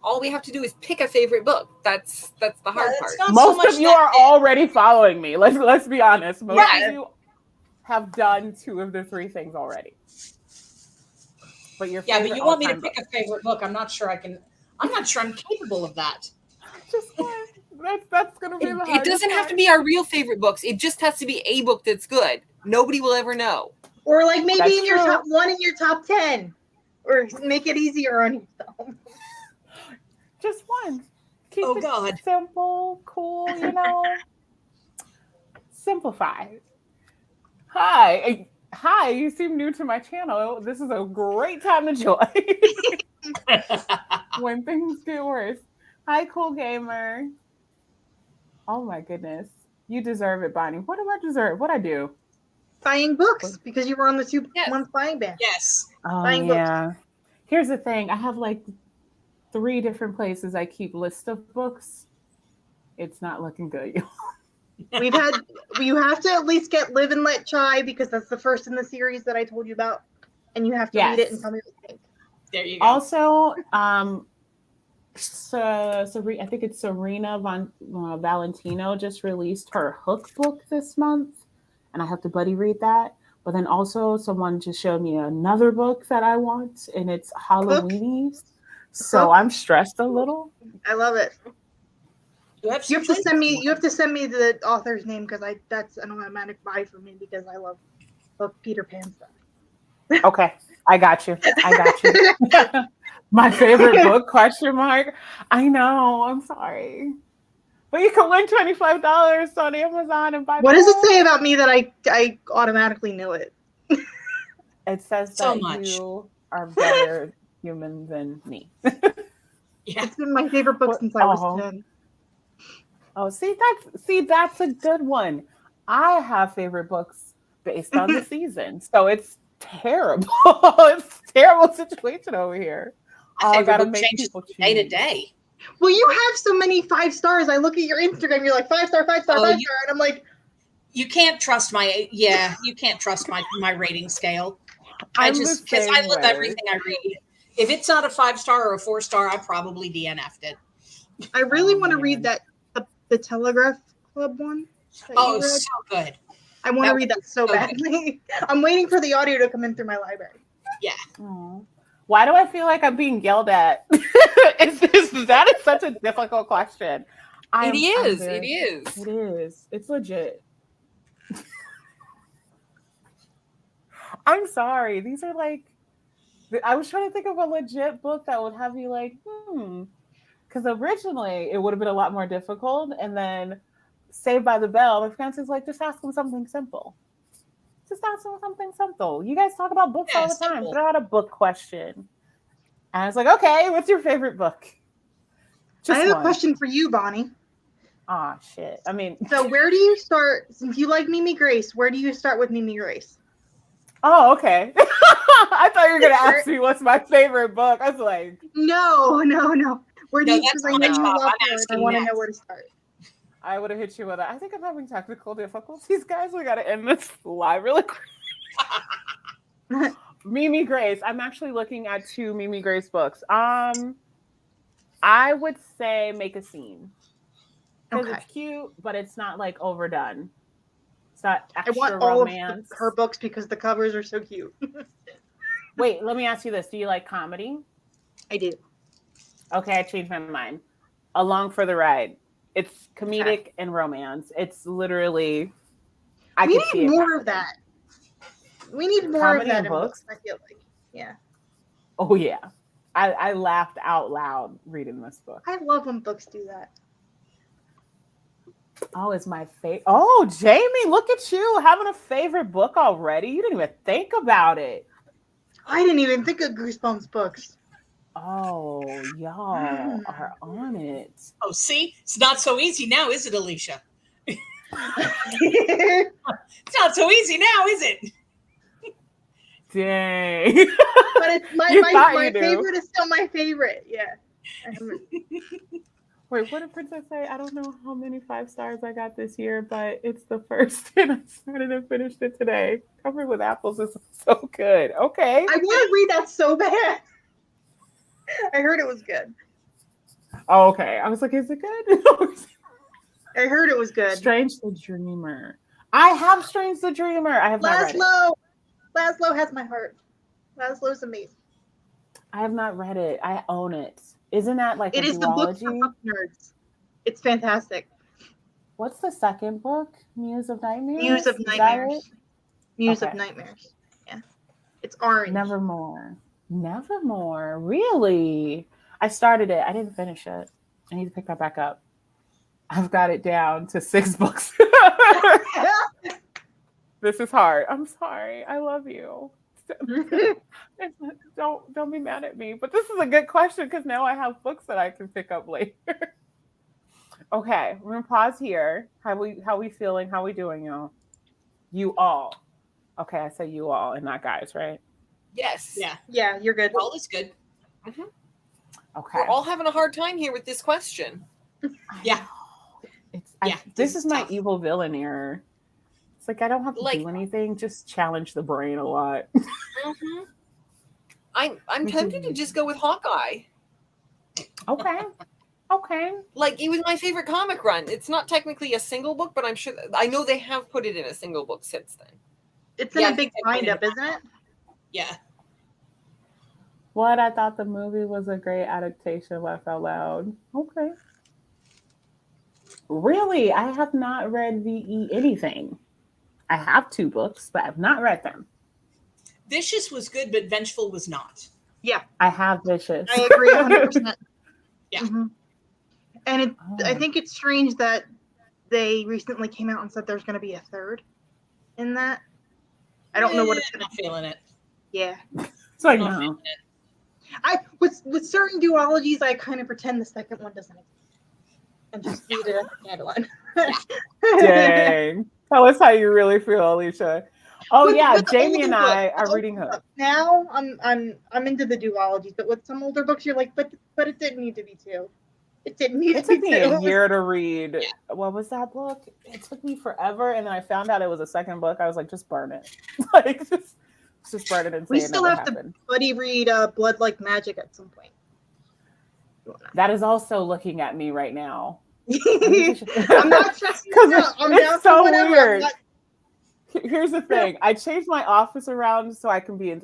All we have to do is pick a favorite book. That's the hard part. Most of you are already following me. Let's be honest. Most of you have done 2 of the 3 things already. But your favorite but you want me to pick a favorite book. I'm not sure I'm capable of that. Just that's gonna be the hardest. It doesn't have to be our real favorite books. It just has to be a book that's good. Nobody will ever know. Or like maybe in your top 1 in your top 10. Or make it easier on yourself. Just one. Keep it simple, cool, Simplify. Hi, you seem new to my channel. This is a great time to join. When things get worse. Hi, Cool Gamer. Oh my goodness. You deserve it, Bonnie. What do I deserve? What I do? Buying books because you were on the 2 month buying ban. Yes. Buying books. Here's the thing. I have like 3 different places I keep lists of books. It's not looking good. You have to at least get Live and Let Try because that's the first in the series that I told you about. And you have to read it and tell me what you think. There you go. Also, I think it's Serena Valentino just released her Hook book this month, and I have to buddy read that. But then also someone just showed me another book that I want, and it's Halloweenies. So I'm stressed a little. I love it. You have to send me the author's name because that's an automatic buy for me because I love Peter Pan stuff. Okay, I got you. My favorite book? ? I know. I'm sorry, but you can win $25 on Amazon and buy. What does it say about me that I automatically knew it? It says that you are better human than me. It's been my favorite book since I was 10. Oh, that's a good one. I have favorite books based on the season, so it's terrible. It's a terrible situation over here. I gotta make people choose day to day. Well, you have so many 5 stars. I look at your Instagram. You're like 5 star, 5 star, 5 star, and I'm like, you can't trust my my rating scale. Because I love everything I read. If it's not a 5 star or a 4 star, I probably DNF'd it. I really want to read that the Telegraph Club one. Oh, so good. I want to read that so badly. I'm waiting for the audio to come in through my library. Yeah. Aww. Why do I feel like I'm being yelled at? That is such a difficult question. It is. It's legit. I'm sorry. These are like, I was trying to think of a legit book that would have you like, because originally it would have been a lot more difficult. And then Saved by the Bell, my fiance's like, just ask them something simple. Just ask them something simple. You guys talk about books all the time. Simple. Throw out a book question. And I was like, okay, what's your favorite book? I have a question for you, Bonnie. Ah, shit. I mean, so where do you start? Since you like Mimi Grace, where do you start with Mimi Grace? Oh, okay. I thought you were gonna ask me what's my favorite book. I was like, no. Where do you? That's I know you top. love I'm her. I asking want to next. know where to start. I would have hit you with that. I think I'm having technical difficulties, guys. We gotta end this live really quick. Mimi Grace. I'm actually looking at 2 Mimi Grace books. I would say Make a Scene. Because it's cute, but it's not like overdone. It's not extra I want all romance. of her books because the covers are so cute. Wait, let me ask you this. Do you like comedy? I do. Okay, I changed my mind. Along for the Ride. It's comedic and romance. It's literally... We need more of that. We need more Comedy of that in in books? books, I feel like. Yeah. Oh, yeah. I laughed out loud reading this book. I love when books do that. Oh, it's my favorite. Oh, Jamie, look at you having a favorite book already. You didn't even think about it. I didn't even think of Goosebumps books. Oh, y'all are on it. Oh, see? It's not so easy now, is it, Alicia? It's not so easy now, is it? Dang. But it's my do. favorite is still my favorite. Yeah. Wait, what did Princess say? I don't know how many 5 stars I got this year, but it's the first, and I started and finished it today. Covered with Apples is so good. Okay. I want to read that so bad. I heard it was good. Oh, okay. I was like, is it good? I heard it was good. Strange the Dreamer. I have Strange the Dreamer. I have not read it. Laszlo has my heart. Laszlo's amazing. I have not read it. I own it. Isn't that like it a is the book for book nerds. It's fantastic. What's the second book? Muse of Nightmares? Muse of Nightmares. Muse of Nightmares. Yeah. It's orange. Nevermore. Really? I started it. I didn't finish it. I need to pick that back up. I've got it down to 6 books. This is hard. I'm sorry. I love you. Don't be mad at me. But this is a good question because now I have books that I can pick up later. Okay, we're gonna pause here. How we feeling? How we doing, y'all? You all. Okay, I say you all and not guys, right? Yes. Yeah, you're good. All is good. Mm-hmm. Okay. We're all having a hard time here with this question. Yeah. This is my tough. evil villain error. It's like I don't have to do anything, just challenge the brain a lot. Mm-hmm. I'm tempted to just go with Hawkeye. Okay. Like, it was my favorite comic run. It's not technically a single book, but I know they have put it in a single book since then. It's in a big wind-up, isn't it? Yeah. What? I thought the movie was a great adaptation. Laugh out loud. Okay. Really? I have not read VE anything. I have 2 books, but I've not read them. Vicious was good, but Vengeful was not. Yeah. I have Vicious. I agree 100%. Yeah. Mm-hmm. And I think it's strange that they recently came out and said there's going to be a 3rd in that. I don't know what it's going to be. I'm not feeling it. Yeah. It's like, no. With certain duologies, I kind of pretend the second one doesn't exist. And just leave it as a standalone. Dang. Tell us how you really feel, Alicia. Oh, with Jamie and I are reading her. Now I'm into the duologies, but with some older books, you're like, but it didn't need to be 2. It didn't need to be 2. It took me a year to read. Yeah. What was that book? It took me forever, and then I found out it was a second book. I was like, just burn it. Like, just burn it and say we it still never have happened. to buddy read Blood Like Magic at some point. That is also looking at me right now. I'm not trusting you. It's so weird. Here's the thing. I changed my office around so I can be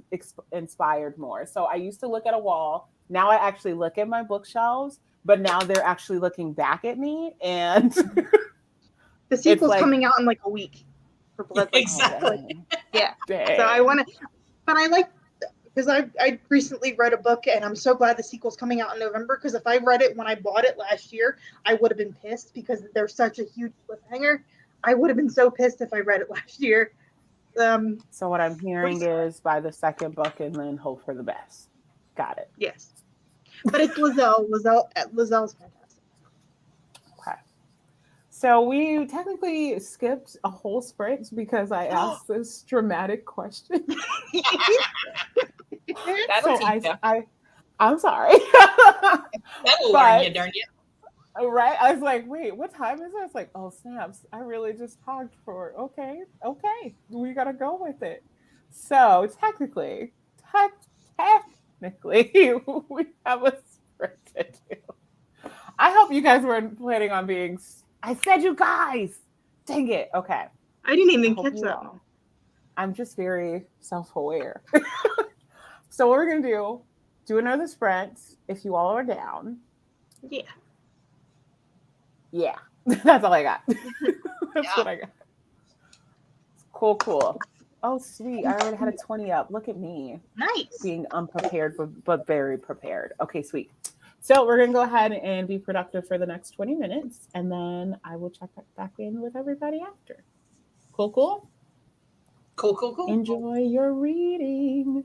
inspired more. So I used to look at a wall. Now I actually look at my bookshelves, but now they're actually looking back at me. And the sequel's coming out in like a week for Blood. Exactly. Yeah. Dang. So I want to, but I like, because I recently read a book and I'm so glad the sequel's coming out in November, because if I read it when I bought it last year, I would have been pissed because there's such a huge cliffhanger. I would have been so pissed if I read it last year. So what I'm hearing is buy the second book and then hope for the best. Got it. Yes. But it's Lizelle. Lizelle's fantastic. Okay. So we technically skipped a whole sprint because I asked this dramatic question. That'll So teach you. I'm sorry. That'll learn you, darn you. Right? I was like, wait, what time is it? It's like, oh snaps. I really just talked for okay. We gotta go with it. So technically, we have a sprint to do. I hope you guys weren't planning on being I said you guys. Dang it. Okay. I didn't I even hope catch you that. are. I'm just very self-aware. So what we're gonna do another sprint if you all are down. Yeah. Yeah. That's all I got. That's what I got. Cool. Oh, sweet. I already had a 20 up. Look at me. Nice. Being unprepared, but very prepared. Okay, sweet. So we're going to go ahead and be productive for the next 20 minutes, and then I will check back in with everybody after. Cool? Cool. Enjoy your reading.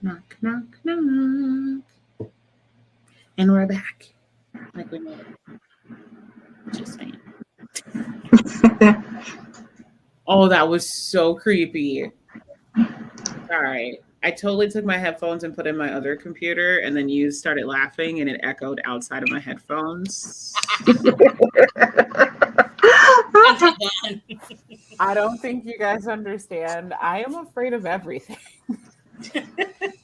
Knock, knock, knock. And we're back. Like we made it. Just saying. Oh, that was so creepy. All right. I totally took my headphones and put in my other computer, and then you started laughing, and it echoed outside of my headphones. I don't think you guys understand. I am afraid of everything.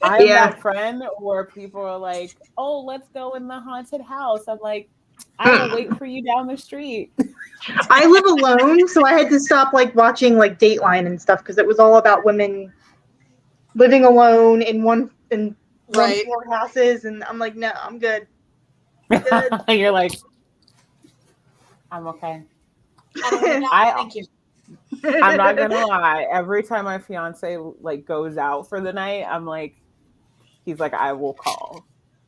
I'm that friend where people are like, "Oh, let's go in the haunted house." I'm like, "I will wait for you down the street." I live alone, so I had to stop like watching like Dateline and stuff because it was all about women living alone in one floor houses, and I'm like, no, I'm good. You're like, I'm okay. Thank you. I'm not gonna lie. Every time my fiance like goes out for the night, I'm like, he's like, I will call,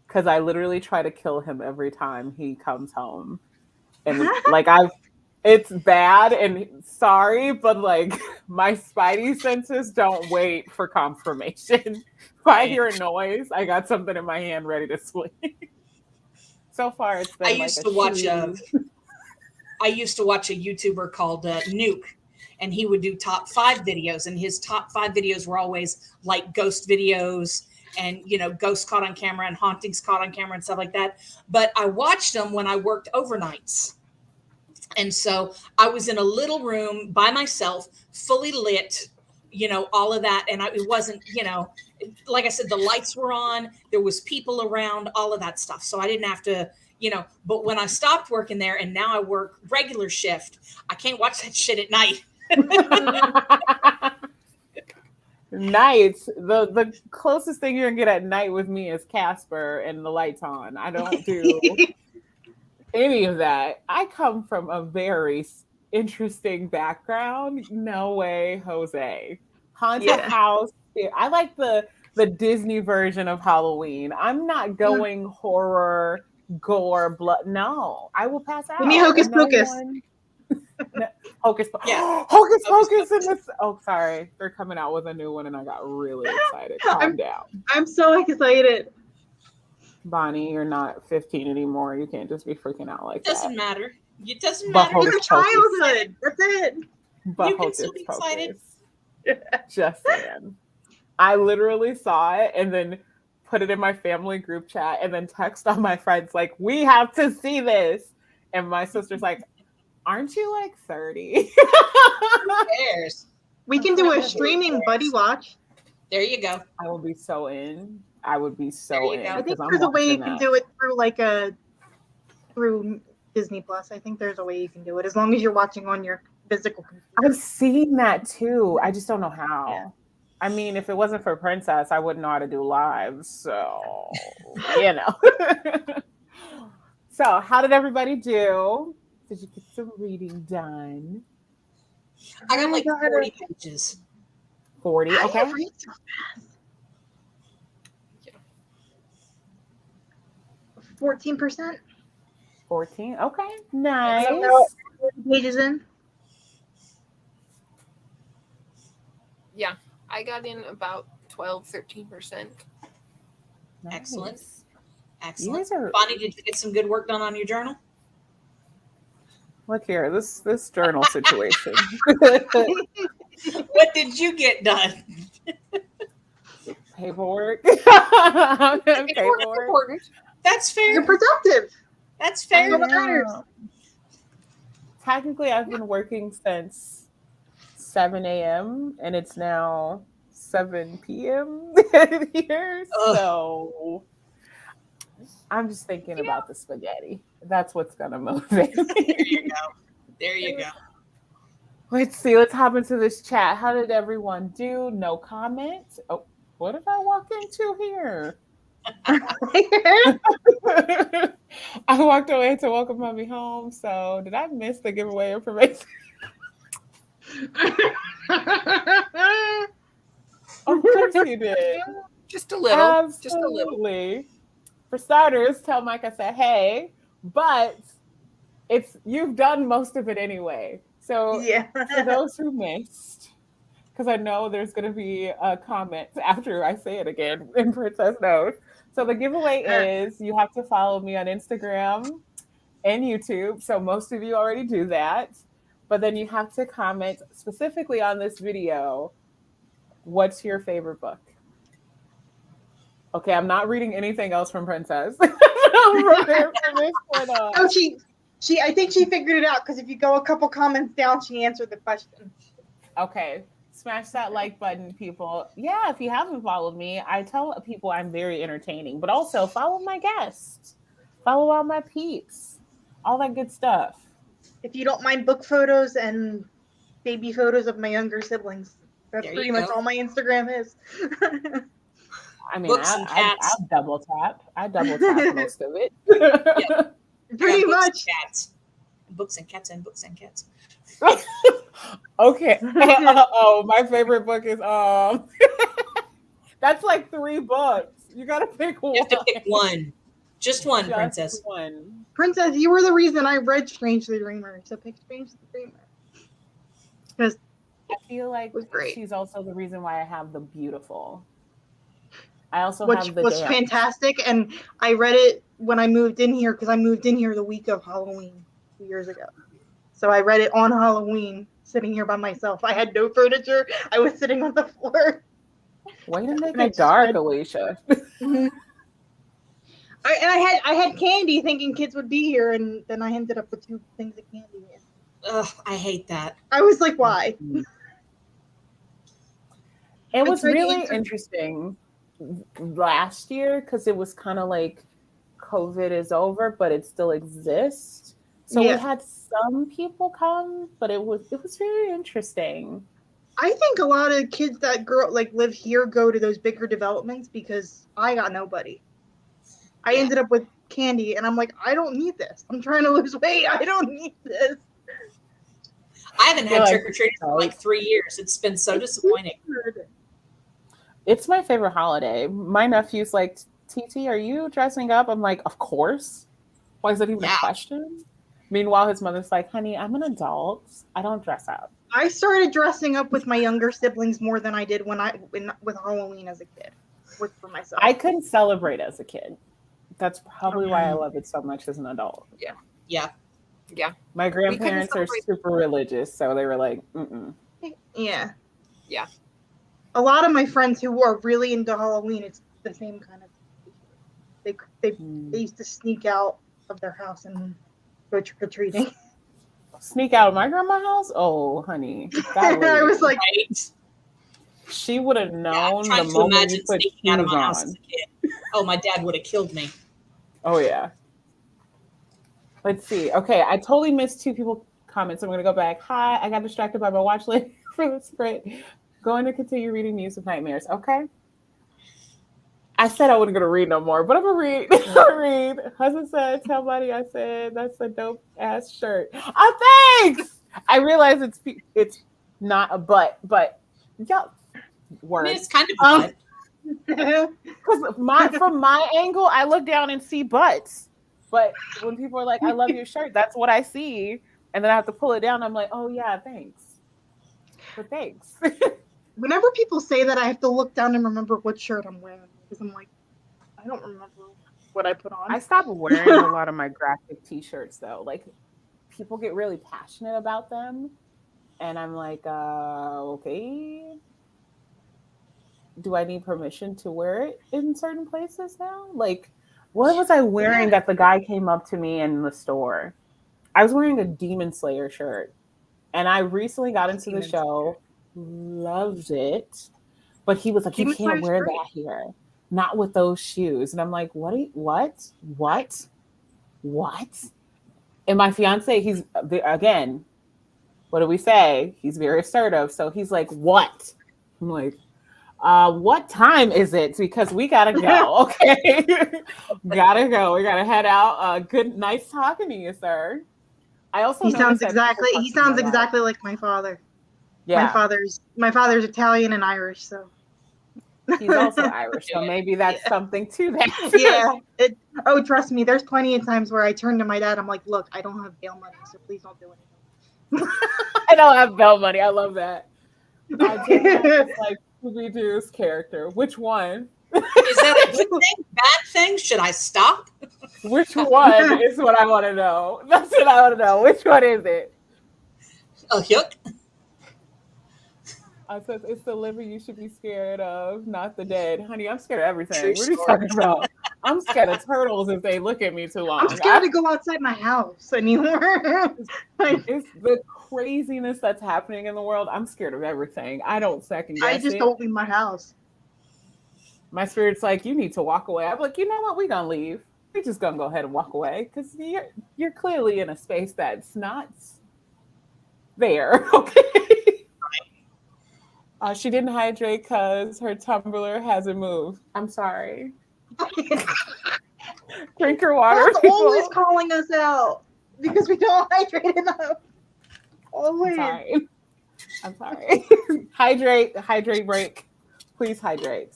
because I literally try to kill him every time he comes home, and like it's bad and sorry, but like my spidey senses don't wait for confirmation. If I hear a noise, I got something in my hand ready to swing. So far, it's been I used to watch a YouTuber called Nuke, and he would do top 5 videos, and his top 5 videos were always like ghost videos and, you know, ghosts caught on camera and hauntings caught on camera and stuff like that. But I watched them when I worked overnights. And so I was in a little room by myself, fully lit, you know, all of that. And it wasn't, you know, like I said, the lights were on, there was people around, all of that stuff. So I didn't have to, you know, but when I stopped working there and now I work regular shift, I can't watch that shit at night. Nights. The closest thing you're gonna get at night with me is Casper and the lights on. I don't do any of that. I come from a very interesting background. No way, Jose. Haunted house. I like the Disney version of Halloween. I'm not going horror, gore, blood. No, I will pass out. Give me Hocus Pocus. Hocus Pocus. Yeah. Hocus Pocus in this. Oh, sorry. They're coming out with a new one and I got really excited. Calm down. I'm so excited. Bonnie, you're not 15 anymore. You can't just be freaking out like that. Doesn't matter. It doesn't matter. It's childhood. That's it. But you can still be excited. Just saying. I literally saw it and then put it in my family group chat and then text all my friends like, we have to see this. And my sister's like, aren't you like 30? Who cares? We can do a streaming buddy watch. There you go. I will be so in. I would be so in. I think there's a way you can do it through Disney Plus. I think there's a way you can do it as long as you're watching on your physical computer. I've seen that too. I just don't know how. Yeah. I mean, if it wasn't for Princess, I wouldn't know how to do live. So, you know. So, how did everybody do? Did you get some reading done? I got like 40 pages. 40, okay. I read so fast. 14%. 14, okay. Nice. Pages in. Yeah, I got in about 12-13%. Nice. Excellent. Bonnie, did you get some good work done on your journal? Look here, this journal situation. What did you get done? Paperwork. Paperwork. That's fair. You're productive. That's fair. Technically, I've been working since 7 a.m. and it's now 7 p.m. here. So I'm just thinking about the spaghetti. That's what's going to motivate me. There you go. Let's see. Let's hop into this chat. How did everyone do? No comments. Oh, what did I walk into here? I walked away to welcome mommy home. So did I miss the giveaway information? Of course you did. Just a little. Absolutely. Just a little. For starters, tell Mike I said hey, but you've done most of it anyway. So for those who missed, because I know there's going to be comments after I say it again in Princess Knows. So the giveaway is you have to follow me on Instagram and YouTube. So most of you already do that. But then you have to comment specifically on this video. What's your favorite book? Okay, I'm not reading anything else from Princess. From this point on. Oh, I think she figured it out because if you go a couple comments down, she answered the question. Okay, smash that like button, people. Yeah, if you haven't followed me, I tell people I'm very entertaining, but also follow my guests, follow all my peeps, all that good stuff. If you don't mind book photos and baby photos of my younger siblings, that's pretty much all my Instagram is. I mean, I'll double tap. I double tap most of it. Pretty much. Books and cats and books and cats. Okay. Oh, my favorite book is that's like 3 books. You gotta pick one. You have to pick one. Just one, Princess. One. Princess, you were the reason I read Strange the Dreamer, so pick Strange the Dreamer. Because I feel like she's also the reason why I have The Beautiful. I also which have The was Dance. fantastic, and I read it when I moved in here because I moved in here the week of Halloween 2 years ago. So I read it on Halloween, sitting here by myself. I had no furniture. I was sitting on the floor. Way to make it dark, Alicia. Mm-hmm. I had candy, thinking kids would be here, and then I ended up with 2 things of candy. Ugh, I hate that. I was like, why? It was really interesting last year because it was kind of like COVID is over, but it still exists. So we had some people come, but it was very interesting. I think a lot of kids that live here go to those bigger developments because I got nobody. I ended up with candy, and I'm like, I don't need this. I'm trying to lose weight. I don't need this. I haven't had trick or treating for like 3 years. It's been so disappointing. It's my favorite holiday. My nephew's like, TT, are you dressing up? I'm like, of course. Why is that even a question? Meanwhile, his mother's like, honey, I'm an adult. I don't dress up. I started dressing up with my younger siblings more than I did with Halloween as a kid. For myself. I couldn't celebrate as a kid. That's probably why I love it so much as an adult. Yeah. My grandparents are super religious, so they were like, mm-mm. Yeah. A lot of my friends who are really into Halloween, it's the same kind of. They used to sneak out of their house and go trick or treating. Sneak out of my grandma's house? Oh, honey, I was like, she would have known the moment you put shoes out of my house as a kid. Oh, my dad would have killed me. Oh yeah. Let's see. Okay, I totally missed 2 people comments. I'm gonna go back. Hi, I got distracted by my watch list for the script. Going to continue reading Muse of Nightmares. Okay. I said I wasn't gonna read no more, but I'm gonna read. read. Husband said, "Tell buddy I said that's a dope ass shirt." Oh, thanks. I realize it's not a butt, but yeah, word. I mean, it's kind of because from my angle, I look down and see butts. But when people are like, "I love your shirt," that's what I see, and then I have to pull it down. I'm like, "Oh yeah, thanks." But thanks. Whenever people say that, I have to look down and remember what shirt I'm wearing because I'm like, I don't remember what I put on. I stopped wearing a lot of my graphic T-shirts though. Like, people get really passionate about them, and I'm like, okay. Do I need permission to wear it in certain places now? Like, what was I wearing that the guy came up to me in the store? I was wearing a Demon Slayer shirt, and I recently got into the show. Loved it, but he was like, "You can't wear that here, not with those shoes." And I'm like, "What? And my fiance, he's again, what do we say? He's very assertive, so he's like, "What?" I'm like, "What time is it? Because we gotta go." Okay, gotta go. We gotta head out. Good, nice talking to you, sir. I also he sounds exactly like my father. Yeah, my father's Italian and Irish, so he's also Irish, so maybe that's something to that. Yeah. Trust me, there's plenty of times where I turn to my dad. I'm like, "Look, I don't have bail money, so please don't do anything." I don't have bail money. I love that. Jen is like Scooby-Doo's character. Which one? Is that a good thing? Bad thing? Should I stop? Which one is what I want to know? That's what I want to know. Which one is it? A hook? I said it's the living you should be scared of, not the dead. Honey, I'm scared of everything. True What are you story. talking about? I'm scared of turtles if they look at me too long. I'm scared to go outside my house anymore. Like, It's the craziness that's happening in the world. I'm scared of everything. I don't second guess I just it. don't leave my house. My spirit's like, you need to walk away. I'm like, you know what? We're gonna leave. We're just gonna go ahead and walk away because you're clearly in a space that's not there. Okay. She didn't hydrate because her tumbler hasn't moved. I'm sorry. Drink your water. That's people. always calling us out because we don't hydrate enough. Always. I'm sorry. Hydrate break. Please hydrate.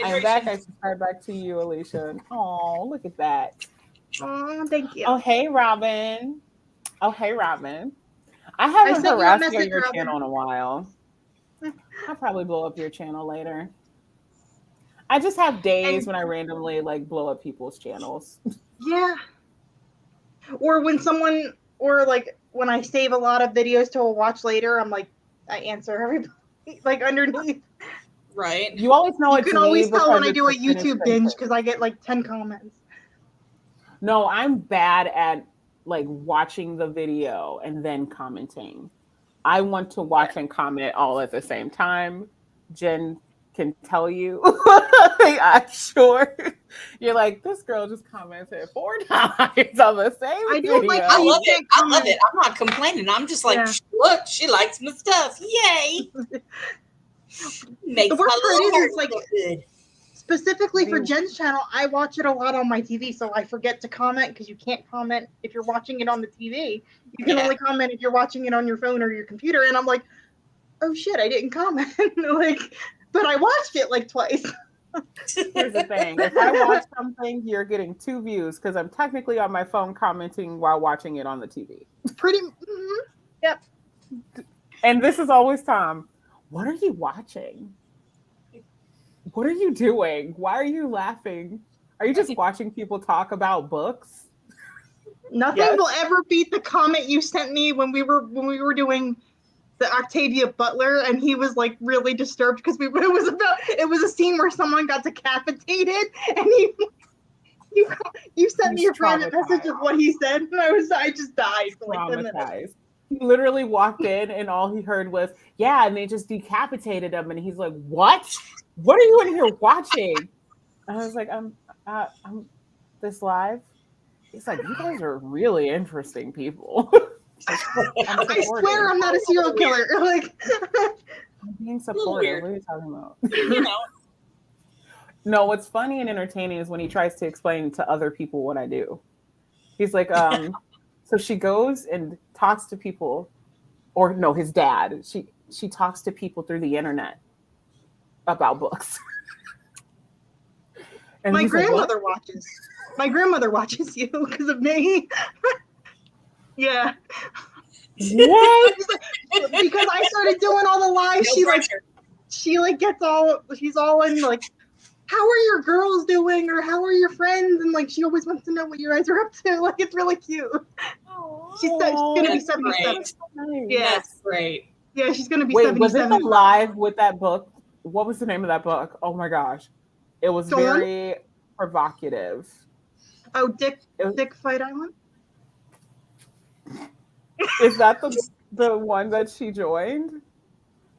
I'm back. I subscribe back to you, Alicia. Oh, look at that. Oh, thank you. Oh, hey, Robin. I haven't sent you a harassed you on message, your Robin. channel in a while. I'll probably blow up your channel later. I just have days when I randomly like blow up people's channels. Yeah. Or when when I save a lot of videos to watch later, I'm like, I answer everybody like underneath. Right. You always know You it's can always me tell when I because do a it's finished YouTube binge content. because I get like 10 comments. No, I'm bad at like watching the video and then commenting. I want to watch and comment all at the same time. Jen can tell you. I'm sure. You're like, this girl just commented 4 times on the same I video. don't like I love You it. can't I love comment. it. I'm not complaining. I'm just like, Yeah. look, she likes my stuff. Yay. Makes The worst my part little is, heart it's like- feel good. Specifically for You- Jen's channel, I watch it a lot on my TV, so I forget to comment because you can't comment if you're watching it on the TV. You can Yeah. only comment if you're watching it on your phone or your computer, and I'm like, oh shit, I didn't comment. Like, but I watched it like twice. Here's the thing. If I watch something, you're getting 2 views because I'm technically on my phone commenting while watching it on the TV. Pretty. And this is always Tom. What are you watching? What are you doing? Why are you laughing? Are you just watching people talk about books? Nothing Yes. will ever beat the comment you sent me when we were doing the Octavia Butler, and he was like really disturbed because it was a scene where someone got decapitated, and you sent me a private message of what he said, and I just died for like 10 minutes. Traumatized. He literally walked in and all he heard was, yeah, and they just decapitated him. And he's like, what? What are you in here watching? And I was like, I'm this live. He's like, you guys are really interesting people. I swear I'm not a serial killer. Like, I'm being supportive. Weird. What are you talking about? You know. No, what's funny and entertaining is when he tries to explain to other people what I do. He's like, so she goes and talks to people, or no, his dad. She talks to people through the internet about books. And my he's like, "What?" grandmother watches. My grandmother watches you because of me. Yeah. What? Because I started doing all the lives. No pressure. She's all in like, how are your girls doing, or how are your friends, and like she always wants to know what you guys are up to. Like, it's really cute. She's gonna be That's 77. great. Yeah. That's great. Yeah, she's gonna be Wait, 77. was it the live with that book? What was the name of that book? Oh my gosh. It was Go on. very provocative. Oh, Dick Fight Island? Is that the one that she joined?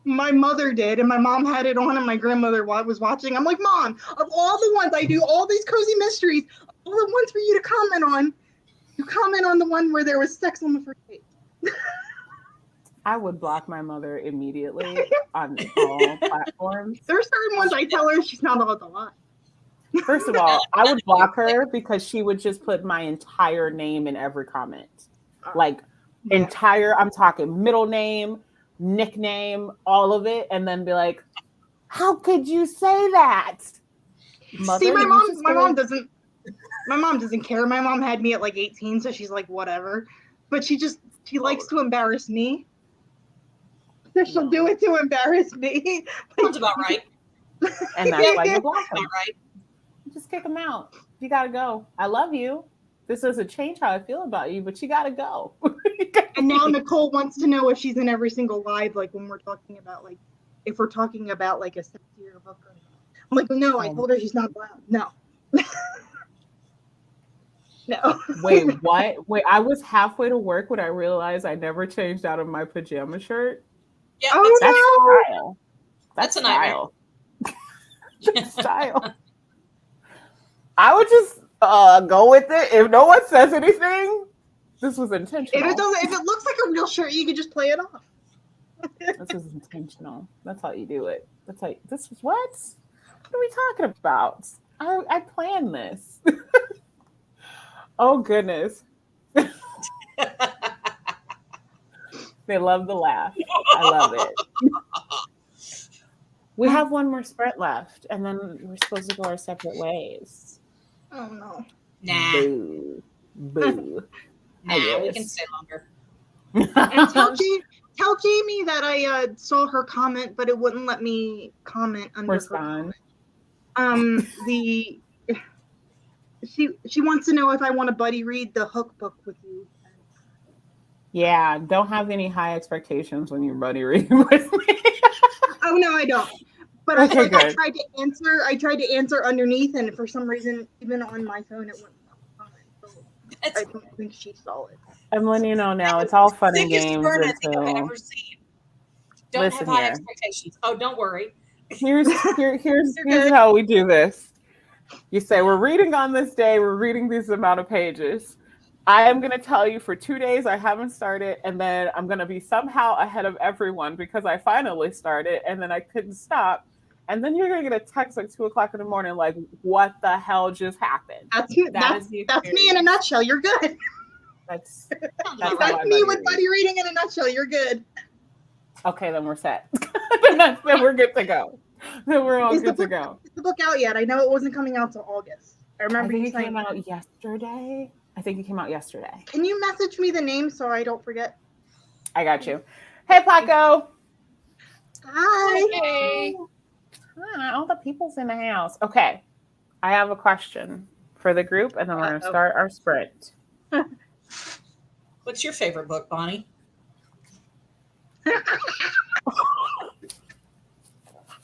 My mother did, and my mom had it on, and my grandmother was watching. I'm like, Mom, of all the ones I do, all these cozy mysteries, all the ones for you to comment on, you comment on the one where there was sex on the first date. I would block my mother immediately on all platforms. There are certain ones I tell her she's not allowed to lie. First of all, I would block her because she would just put my entire name in every comment. Like I'm talking middle name, nickname, all of it, and then be like, how could you say that? Mother, See, my mom doesn't care. My mom had me at like 18, so she's like, whatever. But she likes to embarrass me. She'll do it to embarrass me. Sounds about right. And that's why you block All them. right. Just kick them out. You gotta go. I love you. This doesn't change how I feel about you, but you gotta go. And now Nicole wants to know if she's in every single live, like when we're talking about like if we're talking about like a sexier book or not. I'm like, no, I told her she's not allowed. No. No. Wait, what? Wait, I was halfway to work when I realized I never changed out of my pajama shirt. Yeah, Oh, That's no. style. That's a nightmare. style. That's style. I would just go with it. If no one says anything, this was intentional. If it looks like a real shirt, you could just play it off. This is intentional. That's how you do it. That's how. This was what? What are we talking about? I planned this. Oh goodness. They love the laugh. I love it. We have one more sprint left, and then we're supposed to go our separate ways. Oh no. Nah. Boo. Boo. Nah, we can stay longer. And tell Jamie that I saw her comment, but it wouldn't let me comment under Respond. her. She wants to know if I want to buddy read the Hook book with you. Yeah, don't have any high expectations when you're buddy reading with me. Oh no, I don't. But Okay, I good. tried to answer. I tried to answer underneath, and for some reason, even on my phone, it wouldn't comment. So I don't think she saw it. I'm letting you know now. It's all fun and Sickest games burn I think I've until. ever seen. Don't Listen have high here. expectations. Oh, don't worry. Here's how we do this. You say we're reading on this day. We're reading this amount of pages. I am going to tell you for 2 days I haven't started, and then I'm going to be somehow ahead of everyone because I finally started, and then I couldn't stop. And then you're going to get a text like 2 o'clock in the morning, like, what the hell just happened? That's me in a nutshell. You're good. That's That's me with buddy reading in a nutshell. You're good. Okay, then we're set. then we're good to go. Then we're all good to go. Is the book out yet? I know it wasn't coming out till August. I remember think you it saying came out yesterday. I think it came out yesterday. Can you message me the name so I don't forget? I got you. Hey, Paco. Hi. Hey. Hi, all the people's in the house. Okay, I have a question for the group, and then we're going to start our sprint. What's your favorite book, Bonnie?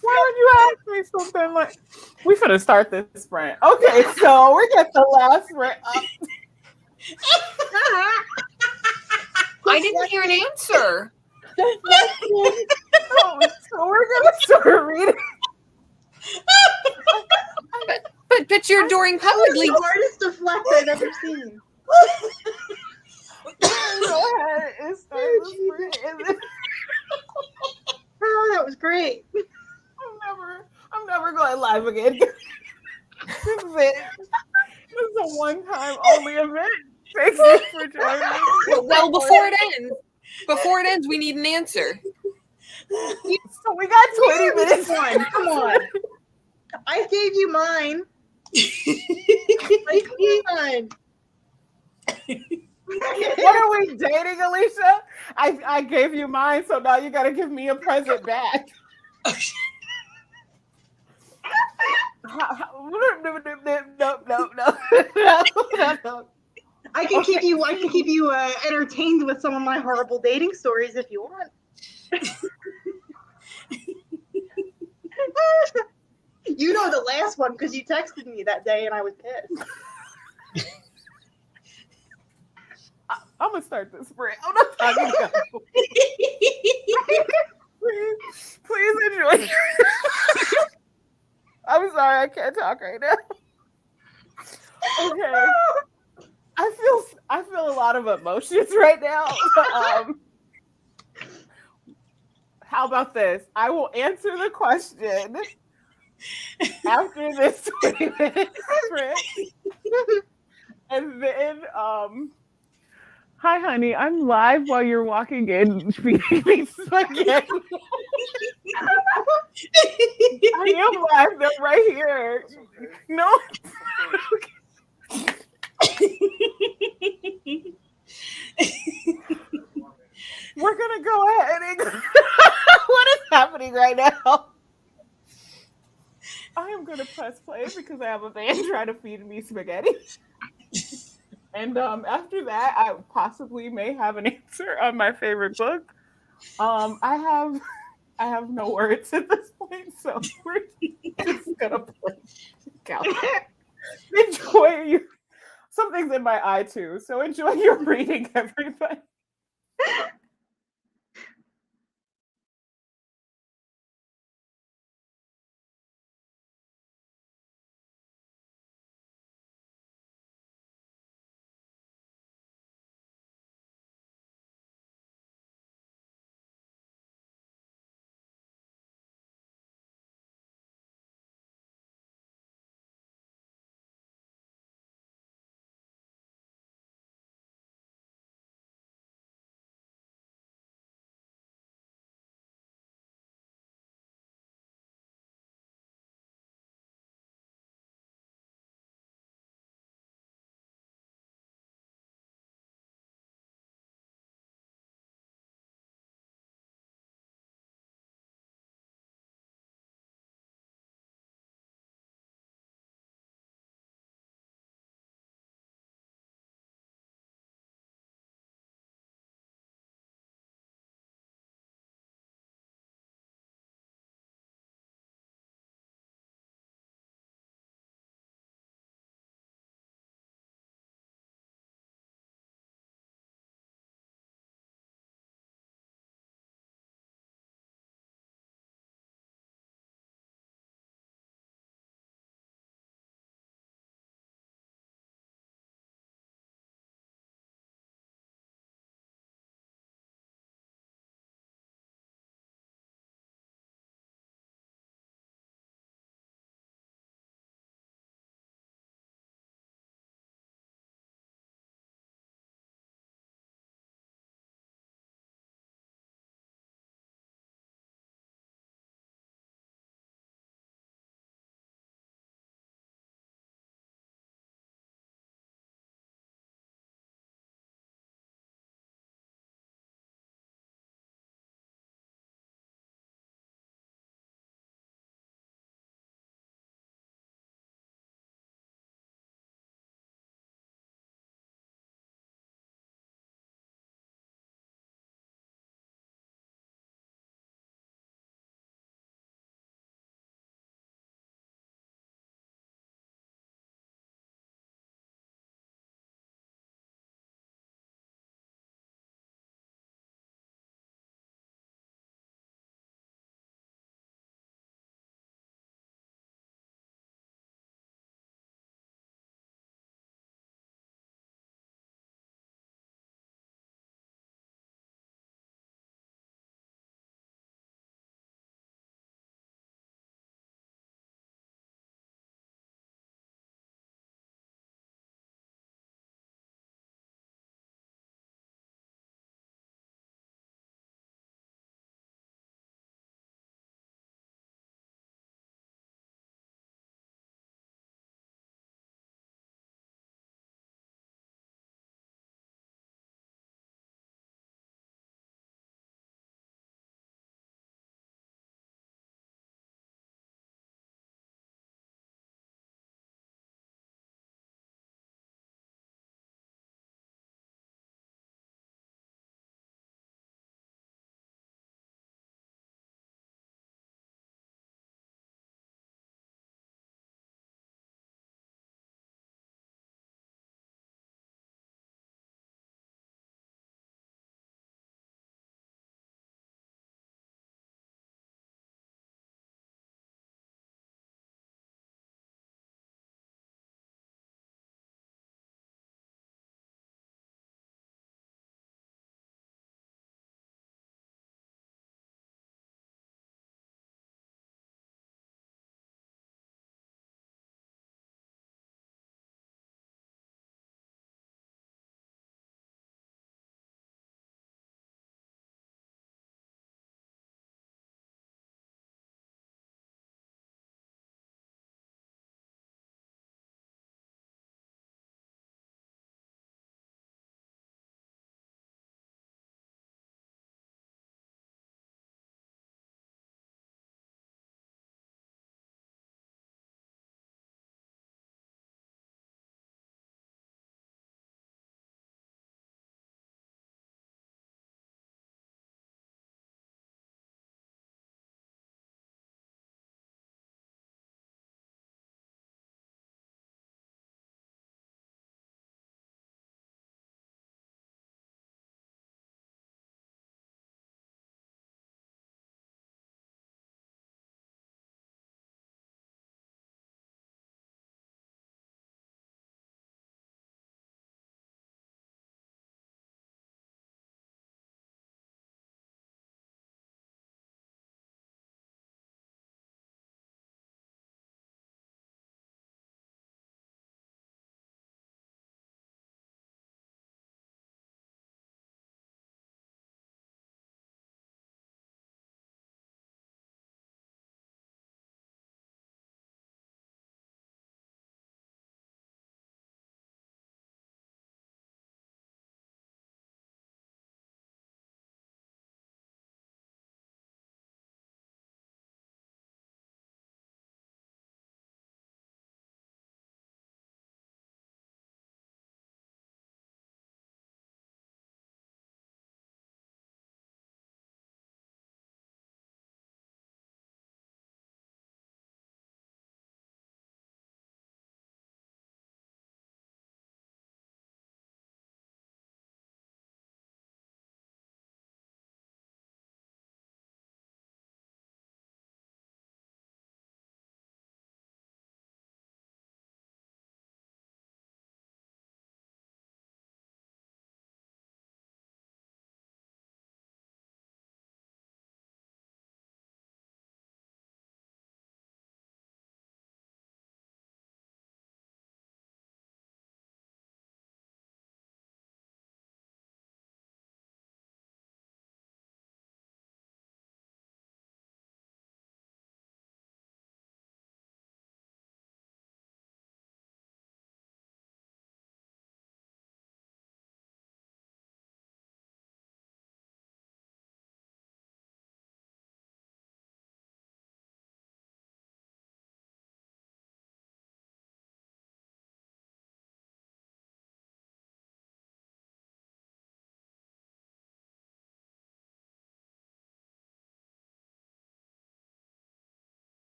Why would you ask me something like? We finna start this sprint. Okay, so we get the last sprint up. I didn't hear an answer. So we're gonna start reading. But you're during publicly. The hardest deflect I've ever seen. Go ahead and start the sprint. And then Oh, that was great. I'm never going live again. This is it. This is a one-time only event. Thank you for joining me. Well, before it ends, we need an answer. So we got 20 minutes. Come on. I gave you mine. I gave you mine. What are we dating, Alicia? I gave you mine, so now you got to give me a present back. No. I can keep you entertained with some of my horrible dating stories if you want. You know the last one because you texted me that day and I was pissed. I'm gonna start this sprint. I'm not talking about please enjoy. I'm sorry, I can't talk right now. Okay. I feel a lot of emotions right now. How about this? I will answer the question after this 20-minute sprint. And then hi honey, I'm live while you're walking in feeding me spaghetti. I am live, they're right here. No. We're gonna go ahead and happening right now. I am gonna press play because I have a man trying to feed me spaghetti. And after that, I possibly may have an answer on my favorite book. I have no words at this point, so we're just gonna play countdown. Enjoy your something's in my eye too, so enjoy your reading, everybody.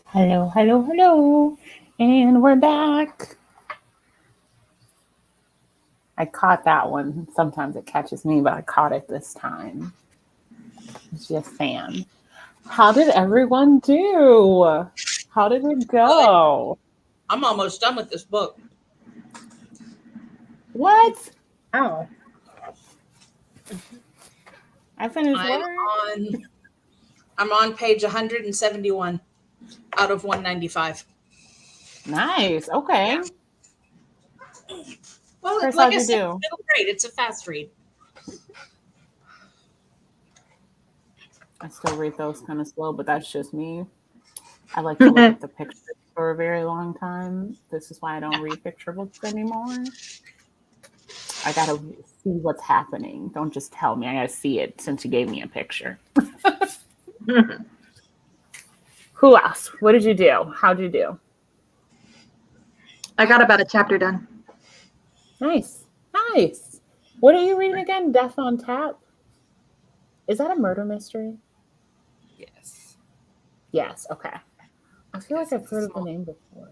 Hello, hello, hello. And we're back. I caught that one. Sometimes it catches me, but I caught it this time. Just saying. How did everyone do? How did it go? I'm almost done with this book. What? Oh. I finished what? I'm on page 171 out of 195. Nice. Okay. Yeah. Well, Chris, like how'd I you said, do? it's middle grade. It's a fast read. I still read those kind of slow, but that's just me. I like to look at the pictures for a very long time. This is why I don't read picture books anymore. I gotta see what's happening. Don't just tell me. I gotta see it since you gave me a picture. Who else? What did you do? How'd you do? I got about a chapter done. Nice. Nice. What are you reading again? Death on Tap? Is that a murder mystery? Yes. Yes. Okay. I feel Yes, like I've it's a heard of the small- name before.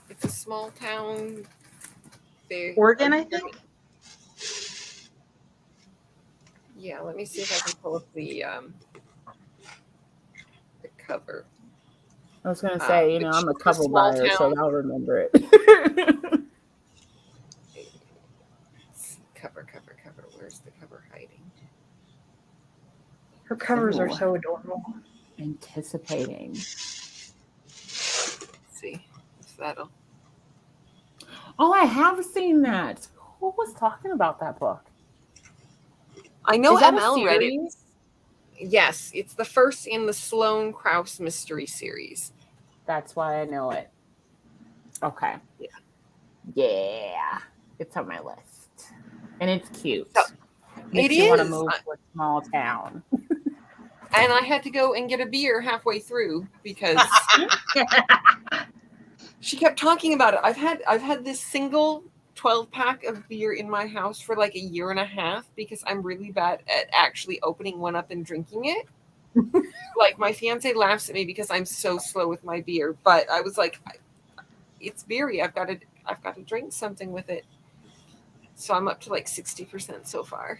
It's a small town. Oregon, I think. Yeah, let me see if I can pull up the cover. I was gonna say, I'm a cover small buyer, so town. I'll remember it. Cover. Where's the cover hiding? Her covers are Ooh. so adorable. Anticipating. Let's see if that'll. Oh, I have seen that. Who was talking about that book? I know Is that a ML read it. series? Yes, it's the first in the Sloane Krause mystery series. That's why I know it. Okay. Yeah. Yeah. It's on my list. And it's cute. So, Makes it you want to is. move to a small town. And I had to go and get a beer halfway through because she kept talking about it. I've had this single 12-pack of beer in my house for like a year and a half because I'm really bad at actually opening one up and drinking it. Like my fiance laughs at me because I'm so slow with my beer, but I was like, it's beery. I've got to drink something with it. So I'm up to like 60% so far.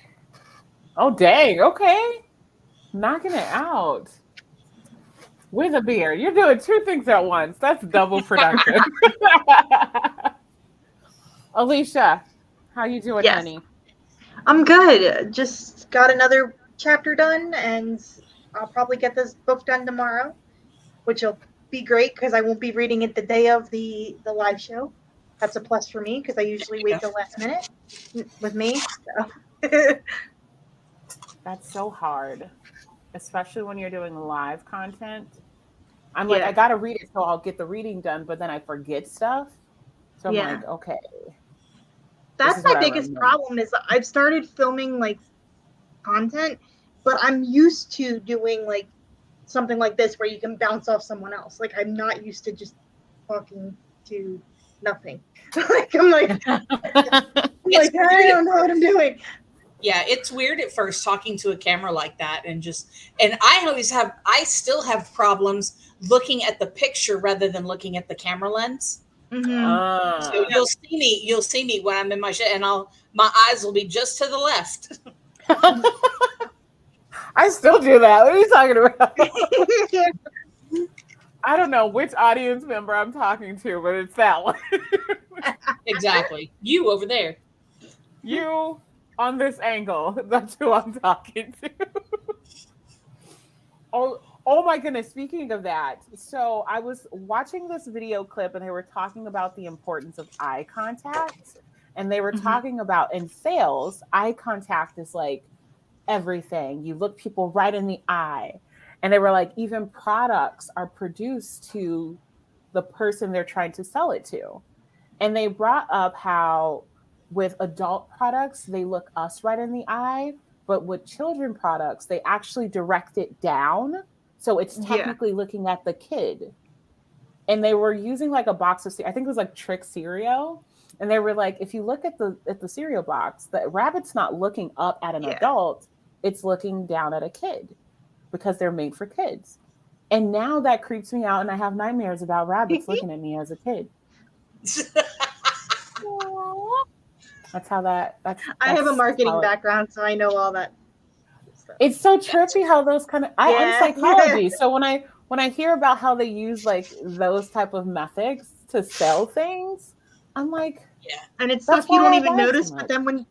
Oh, dang. Okay. Knocking it out. With a beer. You're doing two things at once. That's double productive. Alicia, how you doing, Yes. honey? I'm good. Just got another chapter done, and I'll probably get this book done tomorrow, which will be great because I won't be reading it the day of the live show. That's a plus for me because I usually wait till last minute with me. So. That's so hard, especially when you're doing live content. I'm like, Yeah. I got to read it so I'll get the reading done, but then I forget stuff. So I'm Yeah. like, okay. That's my biggest problem is I've started filming like content, but I'm used to doing like something like this where you can bounce off someone else. Like I'm not used to just talking to nothing. Like I'm like, I don't know what I'm doing. Yeah, it's weird at first talking to a camera like that and I still have problems looking at the picture rather than looking at the camera lens. Mm-hmm. So you'll see me when I'm in my shit and my eyes will be just to the left. I still do that. What are you talking about? I don't know which audience member I'm talking to, but it's that one. Exactly. You over there. You on this angle. That's who I'm talking to. Oh my goodness. Speaking of that, so I was watching this video clip and they were talking about the importance of eye contact. And they were talking about in sales, eye contact is like everything. You look people right in the eye. And they were like, even products are produced to the person they're trying to sell it to. And they brought up how with adult products, they look us right in the eye, but with children products, they actually direct it down. So it's technically looking at the kid. And they were using like a box of, I think it was like Trick cereal. And they were like, if you look at the cereal box, the rabbit's not looking up at an adult, it's looking down at a kid because they're made for kids. And now that creeps me out, and I have nightmares about rabbits looking at me as a kid. That's how that. I have a marketing how background, so I know all that stuff. It's so trippy how those kind of. I'm Yeah. psychology, so when I hear about how they use like those type of methods to sell things, I'm like, And it's That's stuff you why don't I even buy so notice, much. but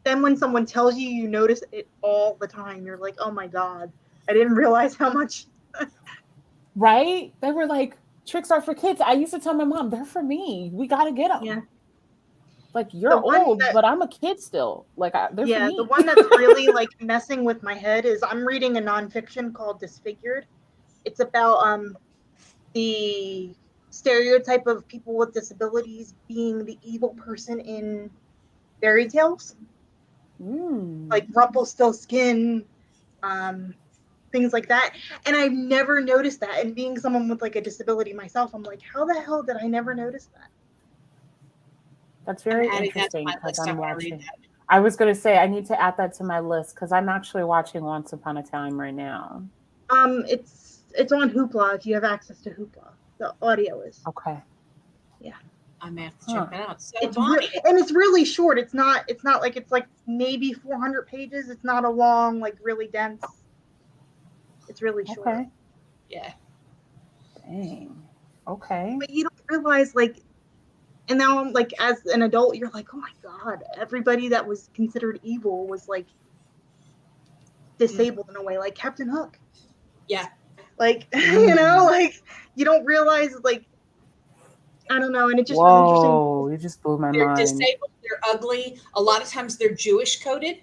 then when someone tells you, you notice it all the time. You're like, oh my God, I didn't realize how much. right? They were like, tricks are for kids. I used to tell my mom, they're for me. We got to get them. Yeah. Like, you're The one old, that- but I'm a kid still. Like, they're for me. The one that's really like messing with my head is I'm reading a nonfiction called Disfigured. It's about the stereotype of people with disabilities being the evil person in fairy tales, like Rumpelstiltskin, things like that. And I've never noticed that. And being someone with like a disability myself, I'm like, how the hell did I never notice that? That's very I'm adding that to interesting my because list. I I'm wanna read watching. that. I was going to say, I need to add that to my list because I'm actually watching Once Upon a Time right now. It's on Hoopla if you have access to Hoopla. The audio is. Okay. I may have to check that out. So, It's Bonnie, and it's really short. It's not like it's like maybe 400 pages. It's not a long, like really dense. It's really short. Okay. yeah. Dang. Okay. But you don't realize like, and now I'm like, as an adult, you're like, oh my God, everybody that was considered evil was like disabled in a way, like Captain Hook. Yeah. Like, you know, like you don't realize like, I don't know. And it just was interesting. Whoa, you just blew my They're mind. disabled. They're ugly. A lot of times they're Jewish coded.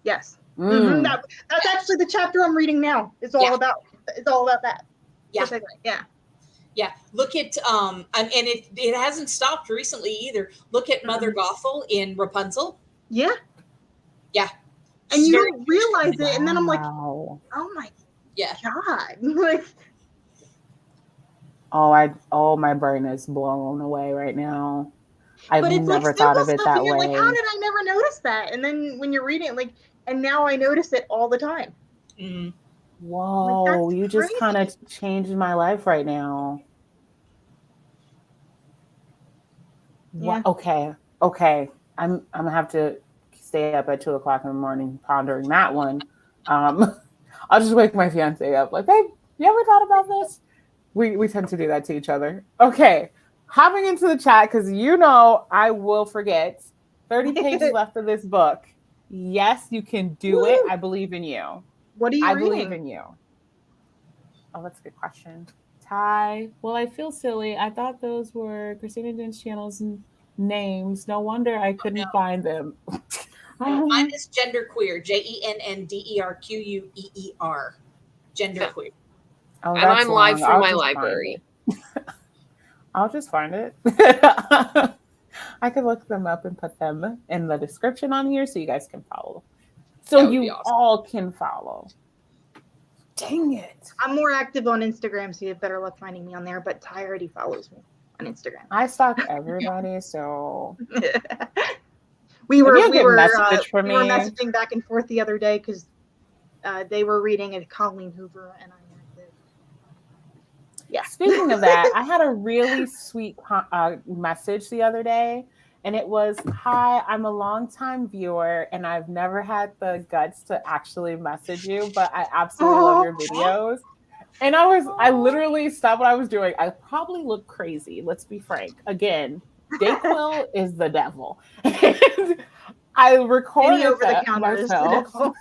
Yes. Mm. That's actually the chapter I'm reading now. It's all about that. Yeah. Yeah. Yeah. Look at and it hasn't stopped recently either. Look at Mother Gothel in Rapunzel. Yeah. Yeah. And She's you very- don't realize it, and then I'm like, Wow. oh my yeah. God. Like, Oh, my brain is blown away right now. I've but it's never like thought simple of it stuff, that and you're way. like, how did I never notice that? And then when you're reading it, like, and now I notice it all the time. Mhm. Whoa, Like, you that's just crazy. kind of changed my life right now. Yeah. Okay. I'm gonna have to stay up at 2:00 in the morning pondering that one. I'll just wake my fiance up like, babe, you ever thought about this? We tend to do that to each other. Okay, hopping into the chat because I will forget. 30 pages left of this book. Yes, you can do it. I believe in you. What are you reading? Believe in you. Oh, that's a good question. Ty. Well, I feel silly. I thought those were Christina Dent's channel's names. No wonder I couldn't find them. Mine is genderqueer. JENNDERQUEER. Genderqueer. Oh, And I'm live from my library. I'll just find it. I could look them up and put them in the description on here so you guys can follow. So That would be you awesome. all can follow. Dang it. I'm more active on Instagram, so you have better luck finding me on there, but Ty already follows me on Instagram. I stalk everybody, so we were message from me. messaging back and forth the other day because they were reading a Colleen Hoover, and I had to. Yeah. Speaking of that, I had a really sweet message the other day, and it was, "Hi, I'm a longtime viewer, and I've never had the guts to actually message you, but I absolutely love your videos." And I literally stopped what I was doing. I probably look crazy. Let's be frank. Again, Dayquil is the devil. And I recorded that myself.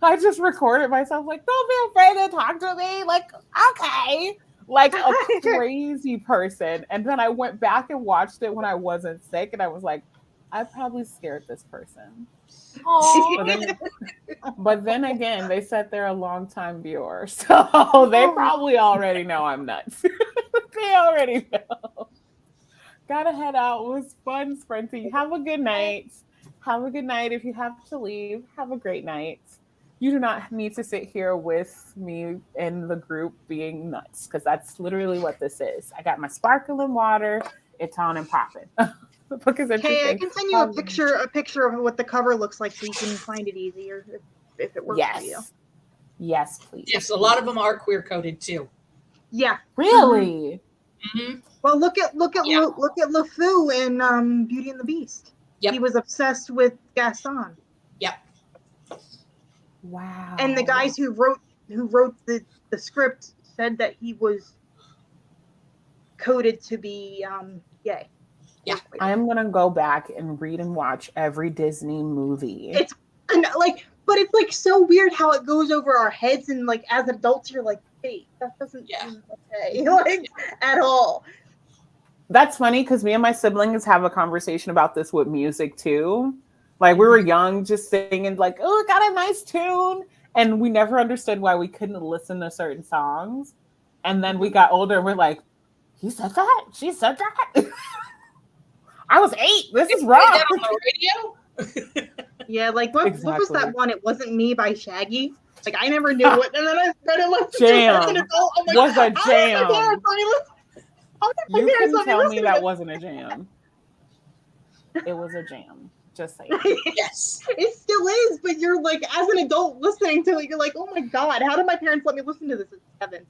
I just recorded myself like, don't be afraid to talk to me. Like, okay. Like a crazy person. And then I went back and watched it when I wasn't sick. And I was like, I probably scared this person. But then again, they said they're a longtime viewer. So they probably already know I'm nuts. They already know. Gotta head out. It was fun, Sprinty. Have a good night. Have a good night. If you have to leave, have a great night. You do not need to sit here with me in the group being nuts, because that's literally what this is. I got my sparkling water. It's on and popping. The book is interesting. Hey, I can send you a picture of what the cover looks like so you can find it easier if it works for you. Yes, please. Yes, a lot of them are queer coded too. Yeah. Really? Mm-hmm. Well, look at Yeah. look at LeFou in Beauty and the Beast. Yep. He was obsessed with Gaston. Yep. Wow. And the guys who wrote the script said that he was coded to be gay. Yeah. I'm gonna go back and read and watch every Disney movie. It's like, but it's like so weird how it goes over our heads, and like as adults, you're like, wait, that doesn't seem okay, like at all. That's funny because me and my siblings have a conversation about this with music too. Like we were young, just singing like, "Oh, it got a nice tune," and we never understood why we couldn't listen to certain songs. And then we got older, and we're like, "He said that? She said that?" I was 8. This is wrong. That on the radio? Yeah, like what was Exactly. that one? It Wasn't Me by Shaggy. Like I never knew what, and then I started listening Jam. to it as an adult. I'm like, Was a how did jam. my parents let me listen? How did my You parents couldn't let me tell listen me to that this? wasn't a jam. It was a jam. Just saying. Yes. It still is, but you're like, as an adult listening to it, you're like, oh my god, how did my parents let me listen to this at 7?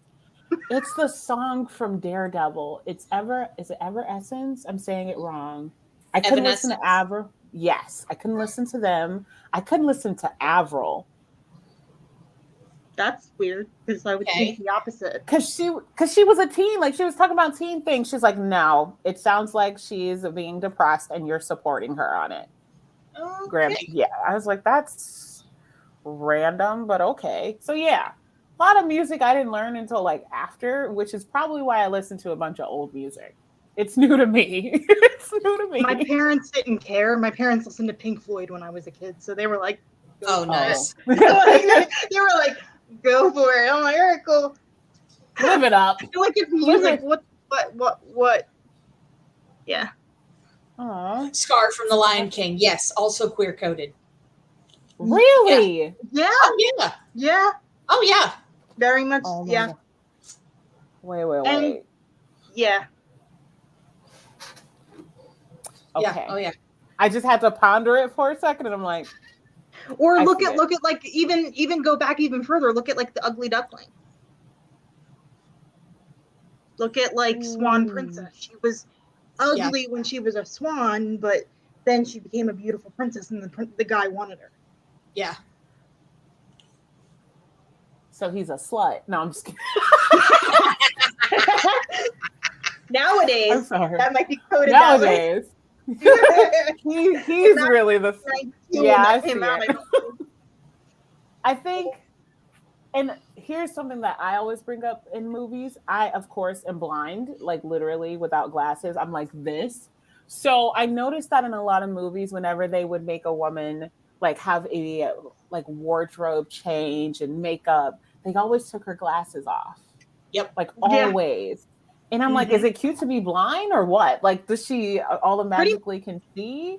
It's the song from Daredevil. Is it Ever Essence? I'm saying it wrong. I couldn't listen to Avril. Yes, I couldn't listen to them. I couldn't listen to Avril. That's weird because I would think the opposite. Because she was a teen. Like she was talking about teen things. She's like, no, it sounds like she's being depressed and you're supporting her on it. Okay. Yeah, I was like, that's random, but okay. So yeah, a lot of music I didn't learn until like after, which is probably why I listen to a bunch of old music. It's new to me. It's new to me. My parents didn't care. My parents listened to Pink Floyd when I was a kid, so they were like, "Oh, nice." They were like, "Go for it." I'm like, "All right, cool. Live it up." I feel like it's music. What? Yeah. Aww. Scar from The Lion King. Yes, also queer coded. Really? Yeah. Oh yeah. Yeah. Oh yeah. Very much. Oh, yeah. God. Wait. And, yeah. Okay. Yeah. Oh yeah. I just had to ponder it for a second, and I'm like, Or I look see at it. like even go back even further. Look at like the Ugly Duckling. Look at like Swan Princess. She was ugly when she was a swan, but then she became a beautiful princess, and the guy wanted her. Yeah. so he's a slut. No, I'm just kidding. Nowadays, I'm sorry. that might be coded that way. Nowadays, he's really the. Yeah, I see it. I think, and here's something that I always bring up in movies. I, of course, am blind, like literally without glasses. I'm like this. So I noticed that in a lot of movies, whenever they would make a woman like have a like wardrobe change and makeup, they always took her glasses off. Yep. Like always. And I'm like, is it cute to be blind or what? Like, does she automatically can see?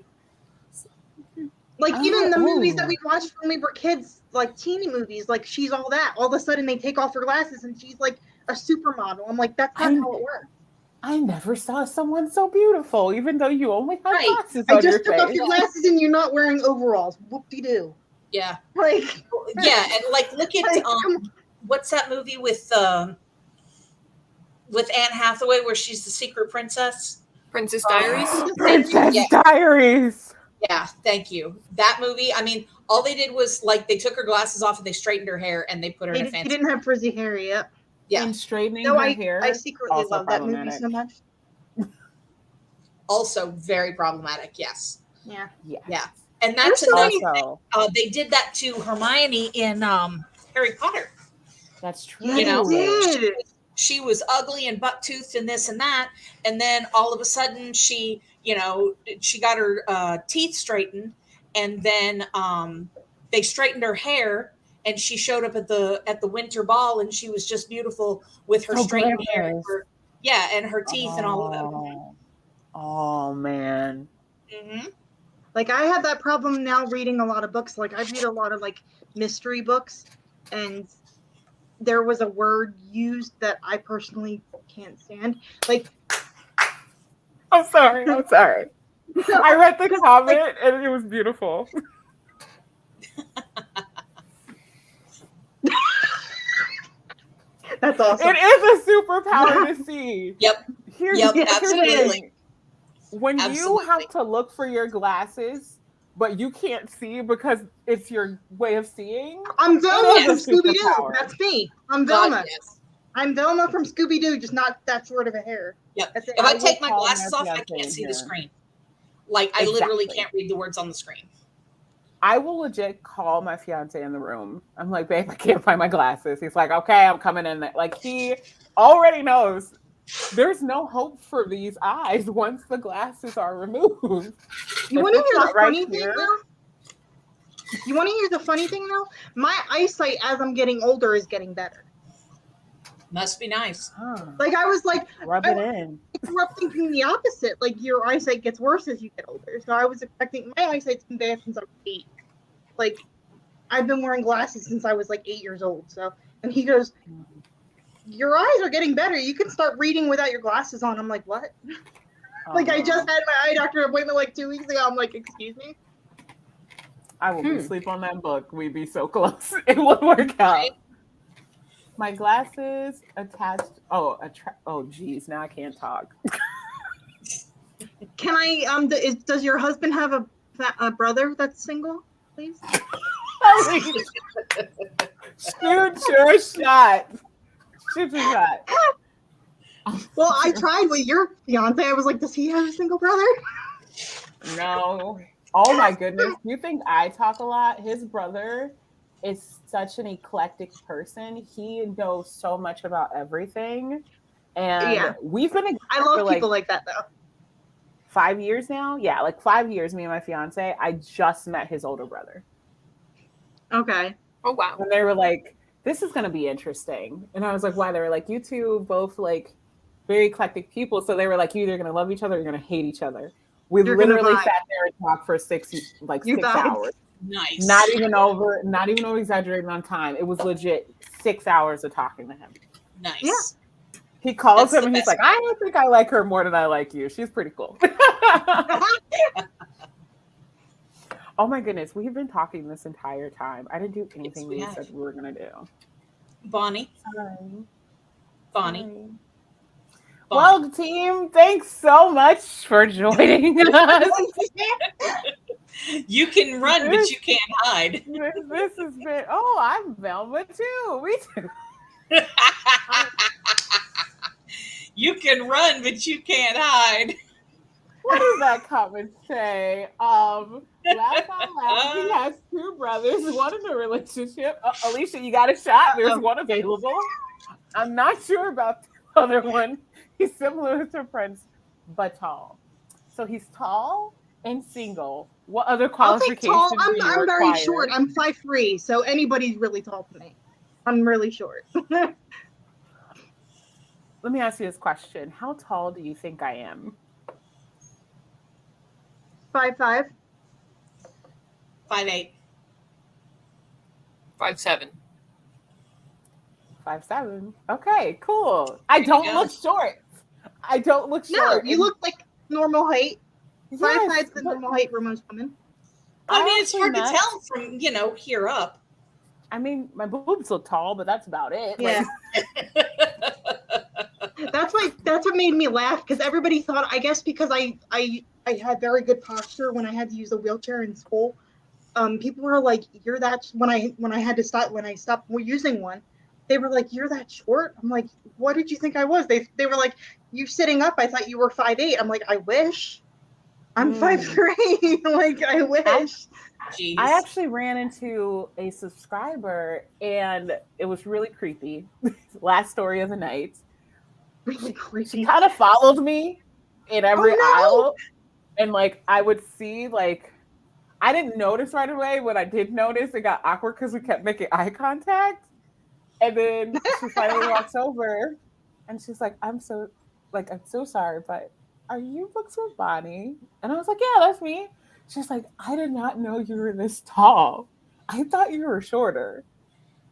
Like even the movies that we watched when we were kids, like teeny movies, like she's all that. All of a sudden they take off her glasses and she's like a supermodel. I'm like, that's not how it works. I never saw someone so beautiful, even though you only have glasses I on just your took off face. your glasses and you're not wearing overalls. Whoop-de-doo. Yeah. Like yeah, and like look at what's that movie with Anne Hathaway where she's the secret princess? Princess Diaries. Princess Diaries. Yeah, thank you. That movie, I mean, all they did was like they took her glasses off and they straightened her hair and they put her in a fancy. She didn't have frizzy hair yet. Yeah. And straightening her hair. I secretly love that movie so much. Also very problematic, yes. Yeah. Yeah. And that's another thing. They did that to Hermione in Harry Potter. That's true. You know, she was ugly and buck-toothed and this and that. And then all of a sudden she got her teeth straightened, and then they straightened her hair, and she showed up at the winter ball, and she was just beautiful with her straightened hair. And her teeth and all of them. Oh man. Mm-hmm. Like I have that problem now reading a lot of books. Like I read a lot of like mystery books, and there was a word used that I personally can't stand. Like I'm sorry. I read the comment and it was beautiful. That's awesome. It is a superpower to see. Yep. Here's Yep, the absolutely. thing. When you Absolutely. have to look for your glasses, but you can't see because it's your way of seeing. I'm Velma It from is a Scooby Doo. superpower. That's me. I'm God, Velma. yes. I'm Velma from Scooby Doo, just not that short of a hair. Yep. That's it. If I will take my call glasses my off, I fiance can't in see the here. screen. Like I literally Exactly. can't read the words on the screen. I will legit call my fiance in the room. I'm like, babe, I can't find my glasses. He's like, okay, I'm coming in there. Like he already knows there's no hope for these eyes once the glasses are removed. You If want to it's hear the not right funny thing here- though? You want to hear the funny thing though? My eyesight as I'm getting older is getting better. Must be nice. Huh. Like I was like, Rub it in. I grew up thinking the opposite. Like your eyesight gets worse as you get older. So I was expecting my eyesight's been bad since I was 8. Like I've been wearing glasses since I was like 8 years old. So and he goes, your eyes are getting better. You can start reading without your glasses on. I'm like, what? Like I just had my eye doctor appointment like 2 weeks ago. I'm like, excuse me. I will be asleep on that book. We'd be so close. It would work out. My glasses attached. Oh, geez. Now I can't talk. Can I does your husband have a brother that's single, please? Shoot your shot. Shoot your shot. Well, I tried with your fiance. I was like, does he have a single brother? No. Oh my goodness. You think I talk a lot? His brother is such an eclectic person. He knows so much about everything. And we've been together I love for people like that though. 5 years now. Yeah, like 5 years, me and my fiance. I just met his older brother. Okay. Oh wow. And they were like, this is going to be interesting. And I was like, why? They were like, you two both like very eclectic people. So they were like, you're either going to love each other or you're going to hate each other. We literally sat there and talked for 6 hours. Nice. Not even over exaggerating on time. It was legit 6 hours of talking to him. Nice. Yeah. He calls That's him and the he's like, I don't think I like her more than I like you. She's pretty cool. Oh my goodness. We've been talking this entire time. I didn't do anything we said we were going to do. Bonnie. Sorry. Bonnie. Well, team, thanks so much for joining us. You can run, but you can't hide. This has been, I'm Velma too. We too. You can run, but you can't hide. What does that comment say? Last out loud, he has 2 brothers, one in a relationship. Alicia, you got a shot. There's one available. I'm not sure about the other one. He's similar to Prince, but tall. So he's tall and single. What other I'll take qualifications tall. do you I'm very require? short. I'm 5'3", so anybody's really tall to me. I'm really short. Let me ask you this question. How tall do you think I am? 5'5". 5'8". 5'7". 5'7". Okay, cool. I don't look short. I don't look short. No, you look like normal height. 5'5" Yes, is the normal height for most women. I mean, it's hard to actually tell from, here up. I mean, my boobs look tall, but that's about it. Yeah. That's what made me laugh, because everybody thought, I guess because I had very good posture when I had to use a wheelchair in school. People were like, "You're that." When I stopped using one, they were like, "You're that short." I'm like, "What did you think I was?" They were like, "You sitting up? I thought you were 5'8". I'm like, "I wish." I'm 5'3". Like, I wish. Jeez. I actually ran into a subscriber, and it was really creepy. Last story of the night. Really creepy. She kind of followed me in every aisle, and like I would see, like, I didn't notice right away. When I did notice, it got awkward because we kept making eye contact, and then she finally walks over, and she's like, I'm so sorry, but are you Books with Bonnie?" And I was like, "Yeah, that's me." She's like, "I did not know you were this tall. I thought you were shorter."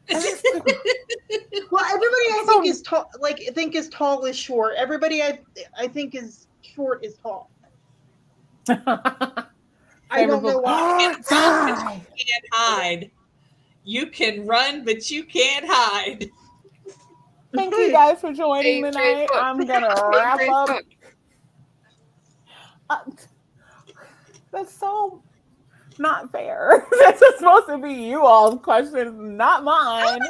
Well, everybody I think is tall. Like, think is tall is short. Everybody I think is short is tall. I don't know why. You can't hide. You can run, but you can't hide. Thank you guys for joining Favorite tonight. book. I'm gonna wrap Favorite up. book. That's so not fair. This is supposed to be you all's questions, not mine.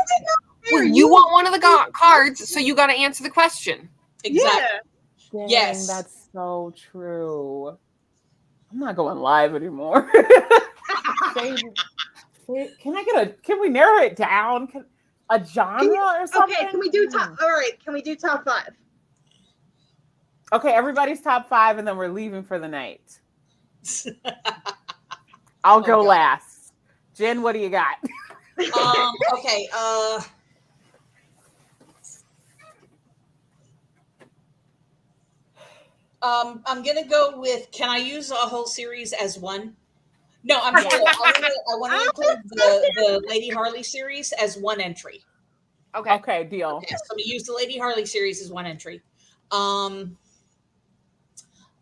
Well, you want one of the cards, so you got to answer the question. Exactly. Yeah. Dang, Yes. that's so true. I'm not going live anymore. Can we narrow it down? A genre or something? Okay, can we do top? All right, can we do top 5? Okay, everybody's top 5, and then we're leaving for the night. I'll go God. last. Jen, what do you got? Okay. I'm gonna go with. Can I use a whole series as one? No, I want to include the Lady Harley series as one entry. Okay, deal. Okay, so I'm gonna use the Lady Harley series as one entry. I'm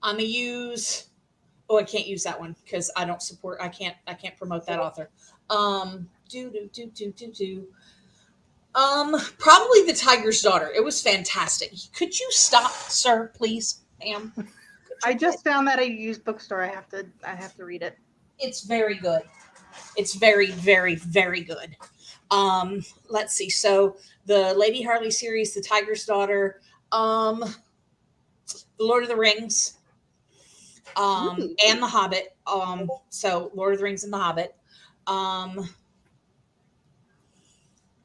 gonna use. Oh, I can't use that one because I don't support. I can't promote that author. Probably The Tiger's Daughter. It was fantastic. Could you stop, sir, please, ma'am? I just found that at a used bookstore. I have to read it. It's very good. It's very, very, very good. Let's see. So the Lady Harley series, The Tiger's Daughter, The Lord of the Rings, and The Hobbit. So Lord of the Rings and The Hobbit.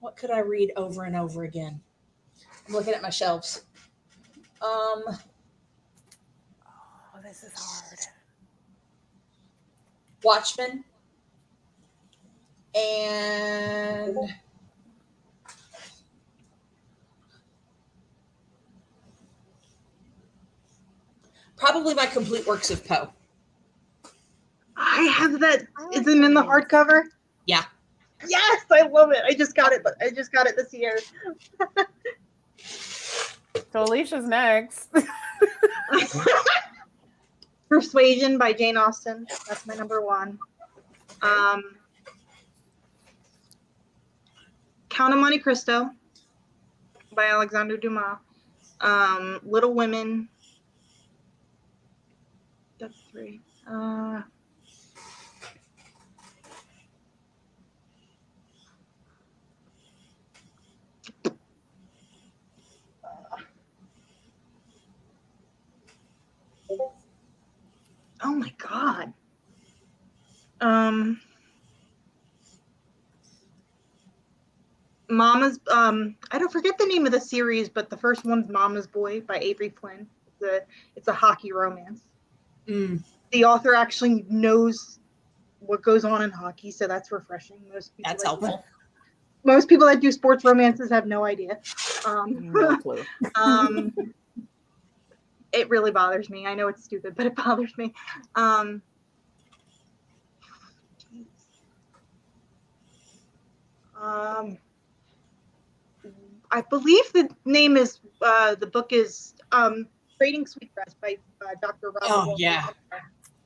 What could I read over and over again? I'm looking at my shelves. Oh, this is hard. Watchmen. And probably my complete works of Poe. I have that. Is it in the hardcover? Yeah. Yes, I love it. I just got it this year. So Alicia's next. Persuasion by Jane Austen. That's my number 1. Count of Monte Cristo by Alexander Dumas. Little Women. That's 3. Oh my God. Mama's I don't forget the name of the series, but the first one's Mama's Boy by Avery Flynn. It's a hockey romance. The author actually knows what goes on in hockey, so that's refreshing. That's helpful. Most people that do sports romances have no idea. No clue. It really bothers me. I know it's stupid, but it bothers me. I believe the name is the book is Trading Sweetgrass by Dr. Robert. Oh yeah.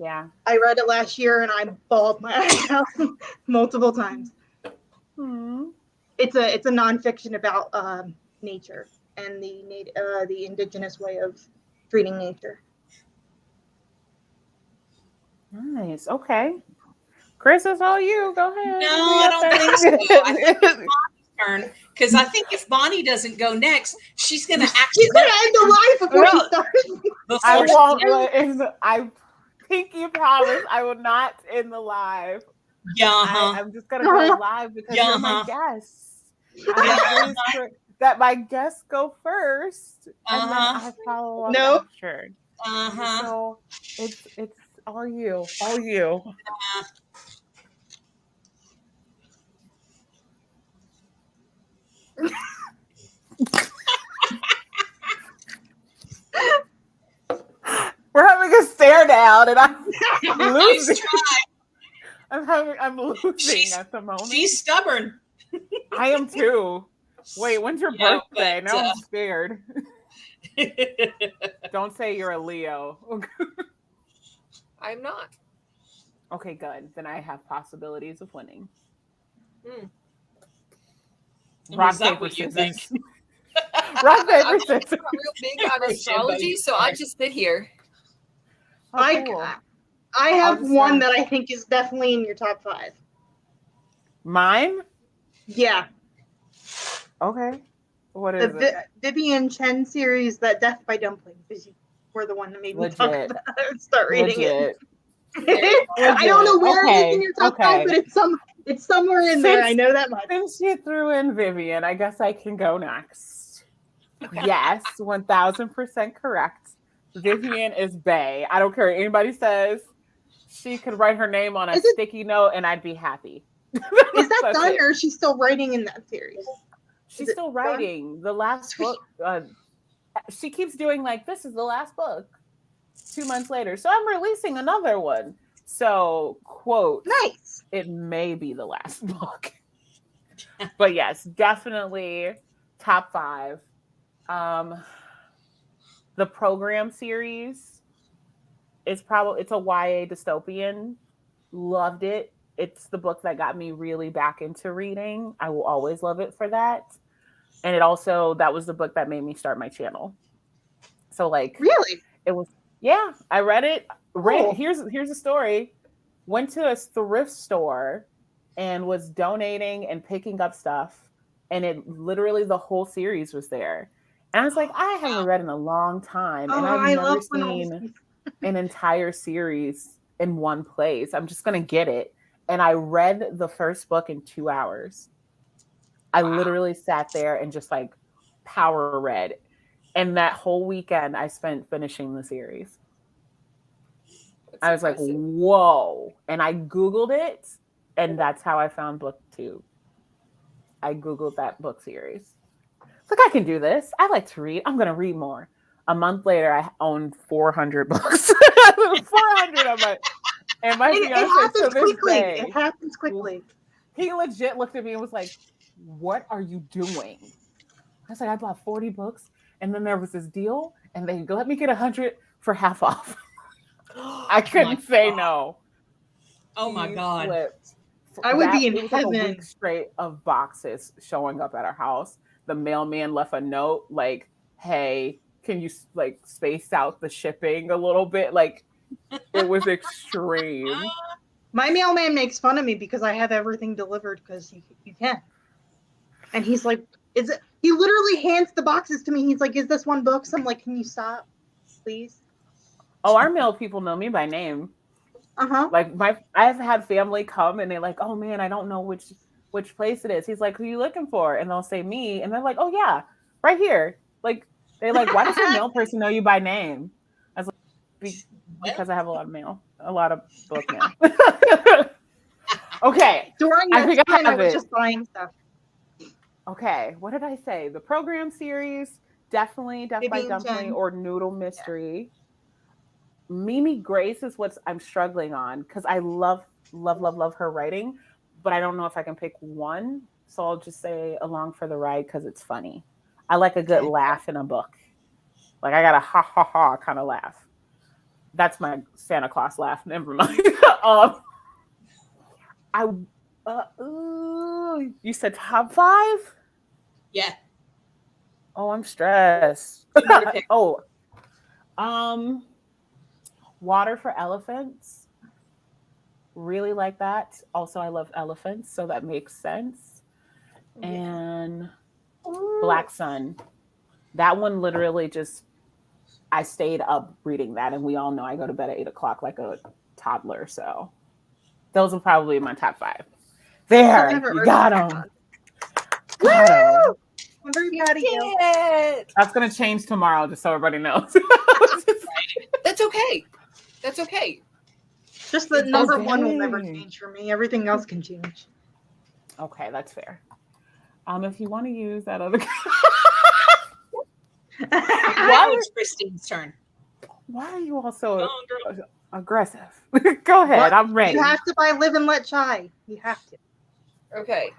Yeah. I read it last year and I bawled my eyes out multiple times. It's a nonfiction about nature and the indigenous way of treating nature. Nice. Okay. Chris, it's all you. Go ahead. No, I don't think so. I think it's Bonnie's turn because I think if Bonnie doesn't go next, she's gonna actually. She's gonna end the live before she starts. I won't. I pinky promise I will not end the live. Yeah. I'm just gonna go live because you're my guest. I'm sure that my guests go first, and then I follow up after. So it's all you, all you. We're having a stare down, and I'm losing. I'm losing at the moment. She's stubborn. I am too. Wait, when's your birthday? Now I'm scared. Don't say you're a Leo. I'm not. Okay, good. Then I have possibilities of winning. Rock, paper, scissors. Rock, paper, I'm scissors. not real big on astrology, so I just sit here. Oh, cool. I have just one send- that I think is definitely in your top 5. Mine? Yeah. Okay. What is it? Vivian Chen series, that Death by Dumplings, is you were the one that made me talk Legit. about it and start reading Legit. it. I don't know where it is in your top 5, but it's somewhere in there. I know that much. Since you threw in Vivian, I guess I can go next. Yes, 1000% correct. Vivian is bae. I don't care what anybody says. She could write her name on a sticky note and I'd be happy. Is that done or is she still writing in that series? She's still writing. Done? The last book, she keeps doing like, this is the last book 2 months later. So I'm releasing another one. So, quote, nice. It may be the last book. But yes, definitely top 5. The Program series is it's a YA dystopian. Loved it. It's the book that got me really back into reading. I will always love it for that. And that was the book that made me start my channel. So really, it was, yeah, I read it. Here's a story. Went to a thrift store and was donating and picking up stuff. And it literally, the whole series was there. And I was like, I haven't read in a long time. And I've never seen an entire series in one place. I'm just going to get it. And I read the first book in 2 hours. I literally sat there and just power read. And that whole weekend I spent finishing the series. I was impressive. Like, whoa. And I Googled it. And that's how I found book 2. I Googled that book series. It's like, I can do this. I like to read. I'm going to read more. A month later, I owned 400 books. 400 of my... And my fiance to this day, it happens quickly. He legit looked at me and was like, what are you doing? I was like, I bought 40 books. And then there was this deal. And they let me get 100 for half off. I couldn't say no. Oh my God. Flipped. I would be in it was heaven. Like a week straight of boxes showing up at our house. The mailman left a note like, hey, can you space out the shipping a little bit? It was extreme. My mailman makes fun of me because I have everything delivered because you can. And he's like, is it? He literally hands the boxes to me. He's like, is this one book? So I'm like, can you stop, please? Oh, our mail people know me by name. I've had family come and they're like, oh man, I don't know which place it is. He's like, who are you looking for? And they'll say me. And they're like, oh yeah, right here. They're like, why does your mail person know you by name? I was like, because I have a lot of mail, a lot of book mail. Okay. During that time, I was just buying stuff. Okay. What did I say? The Program series, definitely Death by Dumpling or Noodle Mystery. Yeah. Mimi Grace is what I'm struggling on because I love her writing, but I don't know if I can pick one. So I'll just say Along for the Ride because it's funny. I like a good laugh in a book. I got a ha ha ha kind of laugh. That's my Santa Claus laugh. Never mind. You said top 5? Yeah. Oh, I'm stressed. Water for Elephants. Really like that. Also, I love elephants, so that makes sense. Yeah. And Black Sun. That one literally I stayed up reading that, and we all know I go to bed at 8:00 like a toddler. So those are probably my top 5. There, you got them. I'm very proud of you. That's gonna change tomorrow, just so everybody knows. That's okay. That's okay. Just the number 1 will never change for me. Everything else can change. Okay, that's fair. If you want to use that other. Now it's Christine's turn. Why are you all so aggressive? Go ahead. I'm ready. You have to buy Live and Let Chai. You have to. Okay.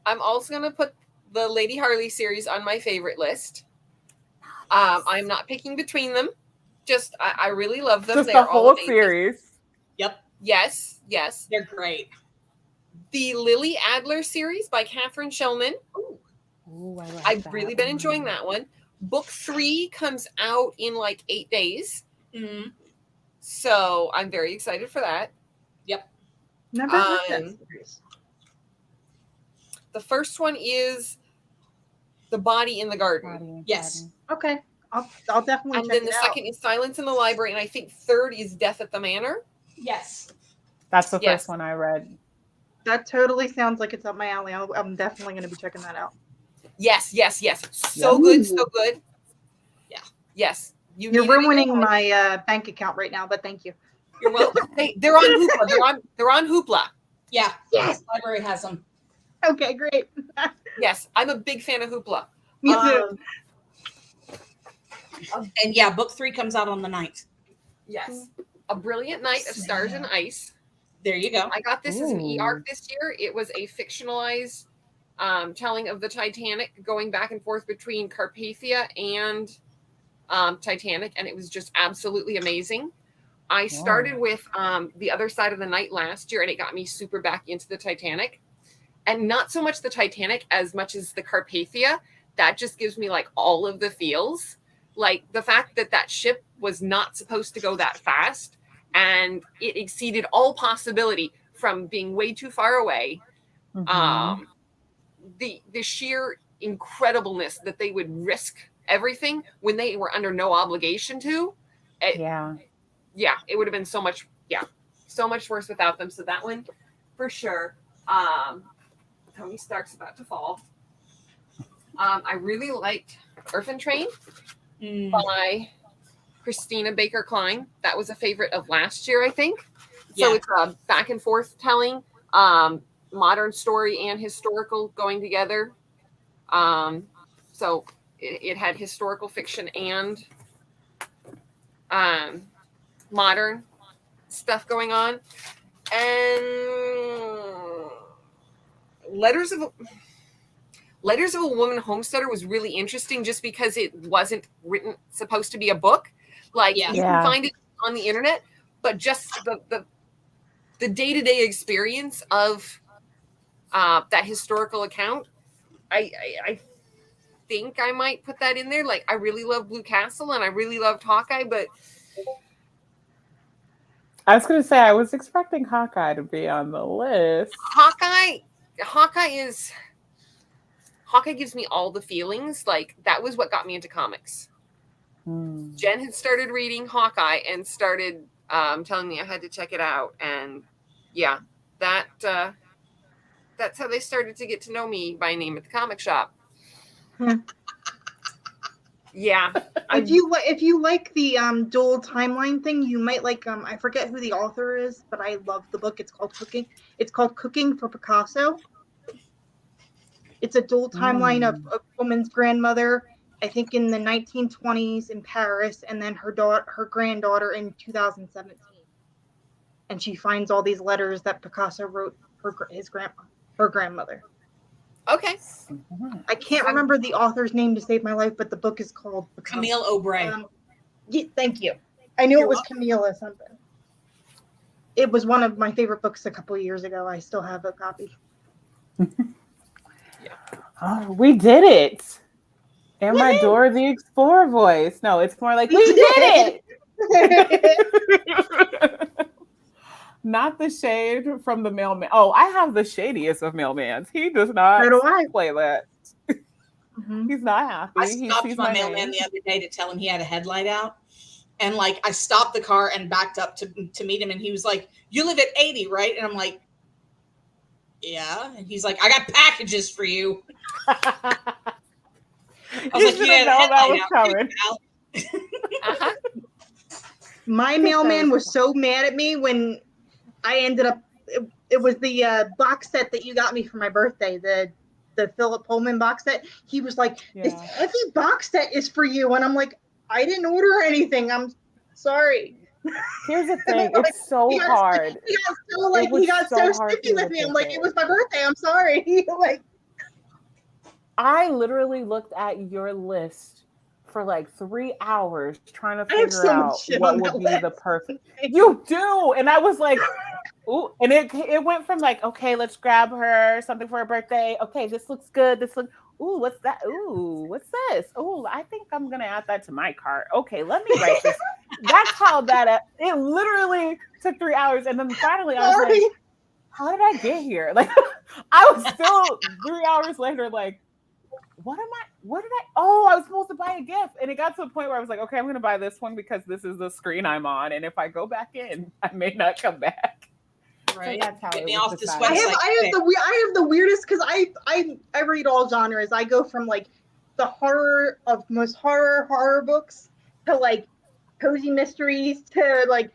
I'm also going to put the Lady Harley series on my favorite list. I'm not picking between them. Just, I really love them. Just the whole series. Yep. Yes. They're great. The Lilly Adler series by Catherine Shulman. Ooh. Ooh, I like I've that really been one. enjoying that one. Book 3 comes out in like 8 days. Mm-hmm. So I'm very excited for that. Yep. Never heard that series. The first one is The Body in the Garden. Body in Yes. Garden. Okay. I'll definitely And check then it the out. second is Silence in the Library. And I think third is Death at the Manor. Yes. That's the Yes. first one I read. That totally sounds like it's up my alley. I'm definitely going to be checking that out. Yes. So Yep. good, so good. Yeah. Yes. You're ruining my bank account right now, but thank you. You're welcome. They're on Hoopla. They're on Hoopla. Yeah. Yes. The library has them. Okay, great. Yes, I'm a big fan of Hoopla. Me too. And yeah, book 3 comes out on the 9th. Yes. A Brilliant Night of Stars and Ice. There you go. I got this as an Ooh. e-arc this year. It was a fictionalized telling of the Titanic, going back and forth between Carpathia and Titanic, and it was just absolutely amazing. I started with The Other Side of the Night last year, and it got me super back into the Titanic. And not so much the Titanic as much as the Carpathia. That just gives me like all of the feels. Like the fact that that ship was not supposed to go that fast, and it exceeded all possibility from being way too far away. Mhm. The sheer incredibleness that they would risk everything when they were under no obligation to. Yeah. It would have been so much worse without them. So that one for sure. Tony Stark's about to fall. I really liked Orphan Train by Christina Baker Klein. That was a favorite of last year, I think. So Yeah. it's a back and forth telling, modern story and historical going together. So it had historical fiction and modern stuff going on. And Letters of a Woman Homesteader was really interesting just because it wasn't supposed to be a book. Like you can find it on the internet, but just the day-to-day experience of that historical account, I think I might put that in there. Like I really love Blue Castle and I really loved Hawkeye, but I was going to say, I was expecting Hawkeye to be on the list. Hawkeye gives me all the feelings. Like that was what got me into comics. Jen had started reading Hawkeye and started telling me I had to check it out. And yeah, that's how they started to get to know me by name at the comic shop. Yeah. If you like the dual timeline thing, you might like I forget who the author is, but I love the book. It's called Cooking. It's called Cooking for Picasso. It's a dual timeline of a woman's grandmother, I think in the 1920s in Paris, and then her granddaughter in 2017. And she finds all these letters that Picasso wrote her grandmother. Okay. I can't remember the author's name to save my life, but the book is called Picasso. Camille O'Bray. Thank you. I knew You're it was welcome. Camille or something. It was one of my favorite books a couple of years ago. I still have a copy. Oh, we did it. Am I Dora the Explorer voice? No, it's more like, we did it. Not the shade from the mailman. Oh, I have the shadiest of mailmans. He does not play that. He's not happy. I stopped my mailman the other day to tell him he had a headlight out. And like I stopped the car and backed up to meet him. And he was like, "You live at 80, right?" And I'm like, "Yeah." And he's like, "I got packages for you." I was like, "You didn't know that was coming." My mailman was so mad at me when I ended up. It was the box set that you got me for my birthday. The Philip Pullman box set. He was like, "This heavy box set is for you," and I'm like, "I didn't order anything. I'm sorry." Here's the thing. It's so hard. He got so sticky with me. I'm like, "It was my birthday. I'm sorry." Like, I literally looked at your list for like 3 hours trying to figure out what would be the perfect. You do, and I was like, "Ooh!" And it went from like, okay, let's grab her something for her birthday. Okay, this looks good. Ooh, what's that? Ooh, what's this? Ooh, I think I'm gonna add that to my cart. Okay, let me write this. That's how it literally took 3 hours. And then finally I was Sorry. like, how did I get here? Like I was still 3 hours later, like, what did I I was supposed to buy a gift. And it got to a point where I was like, okay, I'm gonna buy this one because this is the screen I'm on. And if I go back in, I may not come back. Right. So that's how Get it me was off this decided. website. I have the weirdest because I read all genres. I go from like the most horror books to like cozy mysteries to like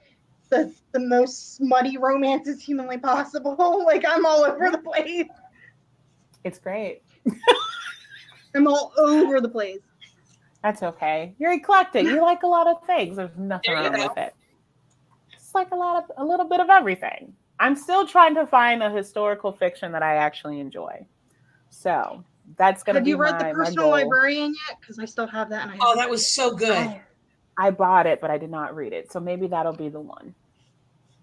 the most smutty romances humanly possible. Like I'm all over the place. It's great. I'm all over the place. That's okay. You're eclectic. You like a lot of things. There's nothing There you wrong go. with it. It's like a little bit of everything. I'm still trying to find a historical fiction that I actually enjoy. So that's going to be Have you read The Personal goal. Librarian yet? Because I still have that. And Oh, that was so good. I bought it, but I did not read it. So maybe that'll be the one.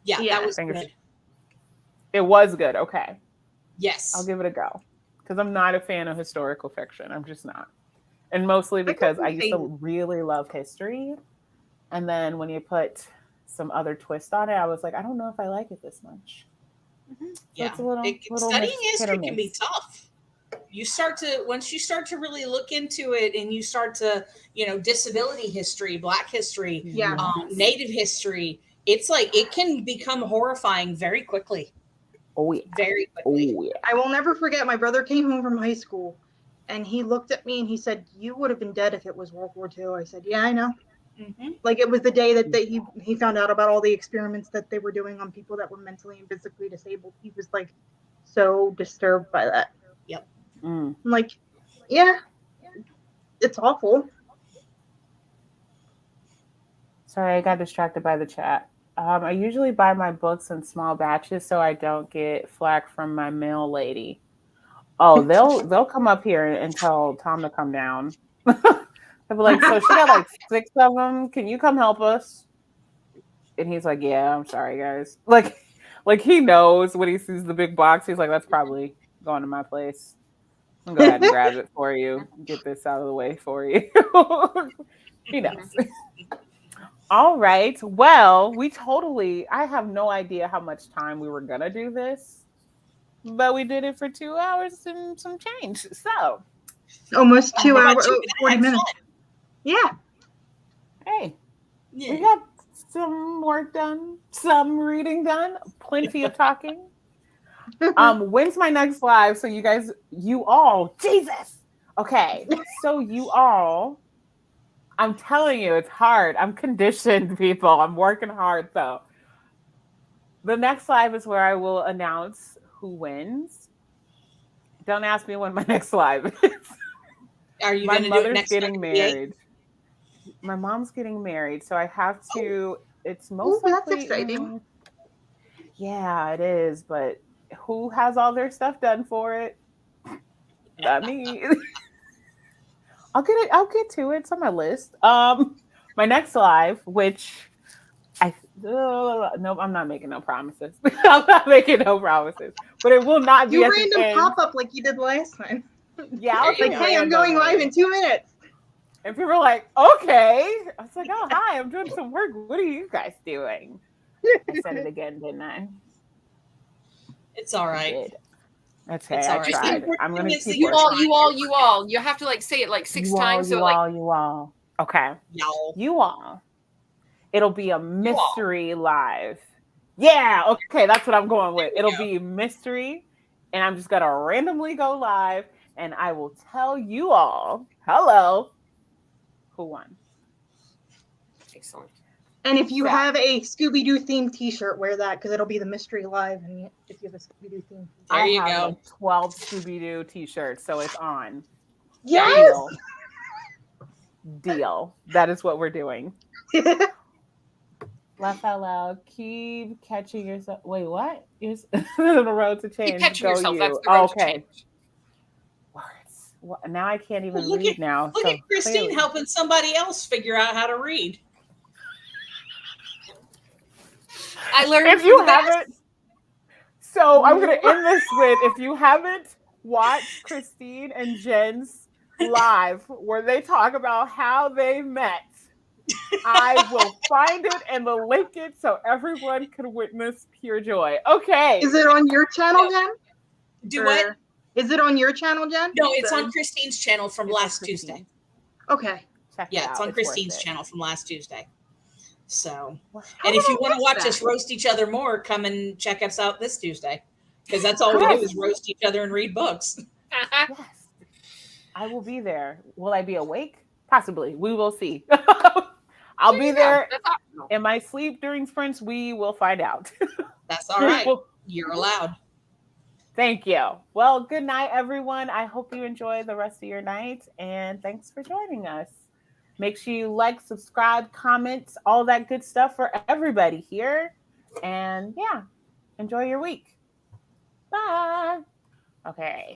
Yeah, Yeah, that was Fingers- good. It was good. Okay. Yes. I'll give it a go. Because I'm not a fan of historical fiction. I'm just not. And mostly because I used to really love history. And then when you put some other twist on it, I was like, I don't know if I like it this much. Mm-hmm. So Yeah. it's a little Studying history can be miss. tough. Once you start to really look into it and you start to, disability history, Black history, Native history, it's like it can become horrifying very quickly. Oh yeah. Very quickly. Oh yeah. I will never forget. My brother came home from high school, and he looked at me and he said, "You would have been dead if it was World War II." I said, "Yeah, I know." Mm-hmm. Like it was the day that he found out about all the experiments that they were doing on people that were mentally and physically disabled. He was like so disturbed by that. Yep. I'm like, yeah, it's awful. Sorry, I got distracted by the chat. I usually buy my books in small batches so I don't get flack from my mail lady. Oh, they'll come up here and tell Tom to come down. They'll be like, so she got like 6 of them. Can you come help us? And he's like, yeah, I'm sorry, guys. Like he knows when he sees the big box. He's like, that's probably going to my place. I'm gonna go ahead and grab it for you. Get this out of the way for you. He knows. All right. Well, I have no idea how much time we were going to do this, but we did it for 2 hours and some change. So almost 2 hours, 40 minutes. Yeah. Hey, we got some work done, some reading done, plenty of talking. When's my next live? So you all, Jesus. Okay. So you all, I'm telling you, it's hard. I'm conditioned, people. I'm working hard, though. The next live is where I will announce who wins. Don't ask me when my next live is. Are you My going to do it mother's next getting month? married. My mom's getting married, so I have to. It's most Ooh, that's likely. exciting. Yeah, it is. But who has all their stuff done for it? Not me. I'll get to it. It's on my list. My next live, which no, I'm not making no promises. I'm not making no promises. But it will not be You at random the end. pop up like you did last time. Yeah, I was Like, hey, I'm going live in 2 minutes. And people were like, okay. I was like, oh, hi, I'm doing some work. What are you guys doing? I said it again, didn't I? It's all right. I did. Okay, It's I all right. tried. I'm going to keep You working. all. You have to like say it like 6 times. You all. Okay. Y'all. You all. It'll be a mystery live. Yeah, okay, that's what I'm going with. It'll be mystery, and I'm just going to randomly go live, and I will tell you all, hello, who won. Excellent. And if you have a Scooby-Doo themed t-shirt, wear that because it'll be the mystery live. And if you have a Scooby-Doo themed t-shirt. There you I have go. like 12 Scooby-Doo t-shirts, so it's on. Yes! Deal. That is what we're doing. Laugh out loud. Keep catching yourself. Wait, what? You're on the road to change. Keep catching Go yourself. you. That's the road to Okay. change. Words. Well, now I can't even Look read at- now. Look so at Christine clearly. helping somebody else figure out how to read. I learned If you from that. haven't, so I'm going to end this with, if you haven't watch Christine and Jen's live where they talk about how they met. I will find it and will link it so everyone can witness pure joy. Okay. Is it on your channel, Jen? Do what? Is it on your channel, Jen? No, it's on Christine's channel from last Tuesday. Okay. Check it Yeah, out. it's on worth Christine's it. channel from last Tuesday. So, How and if did you I want to miss watch that? us roast each other more, come and check us out this Tuesday. Because that's all we do is roast each other and read books. Yes. I will be there. Will I be awake? Possibly. We will see. I'll be there That's optional. in my sleep during sprints. We will find out. That's all right. Well, You're allowed. thank you. Well, good night, everyone. I hope you enjoy the rest of your night. And thanks for joining us. Make sure you like, subscribe, comment, all that good stuff for everybody here. And yeah, enjoy your week. Bye. Okay.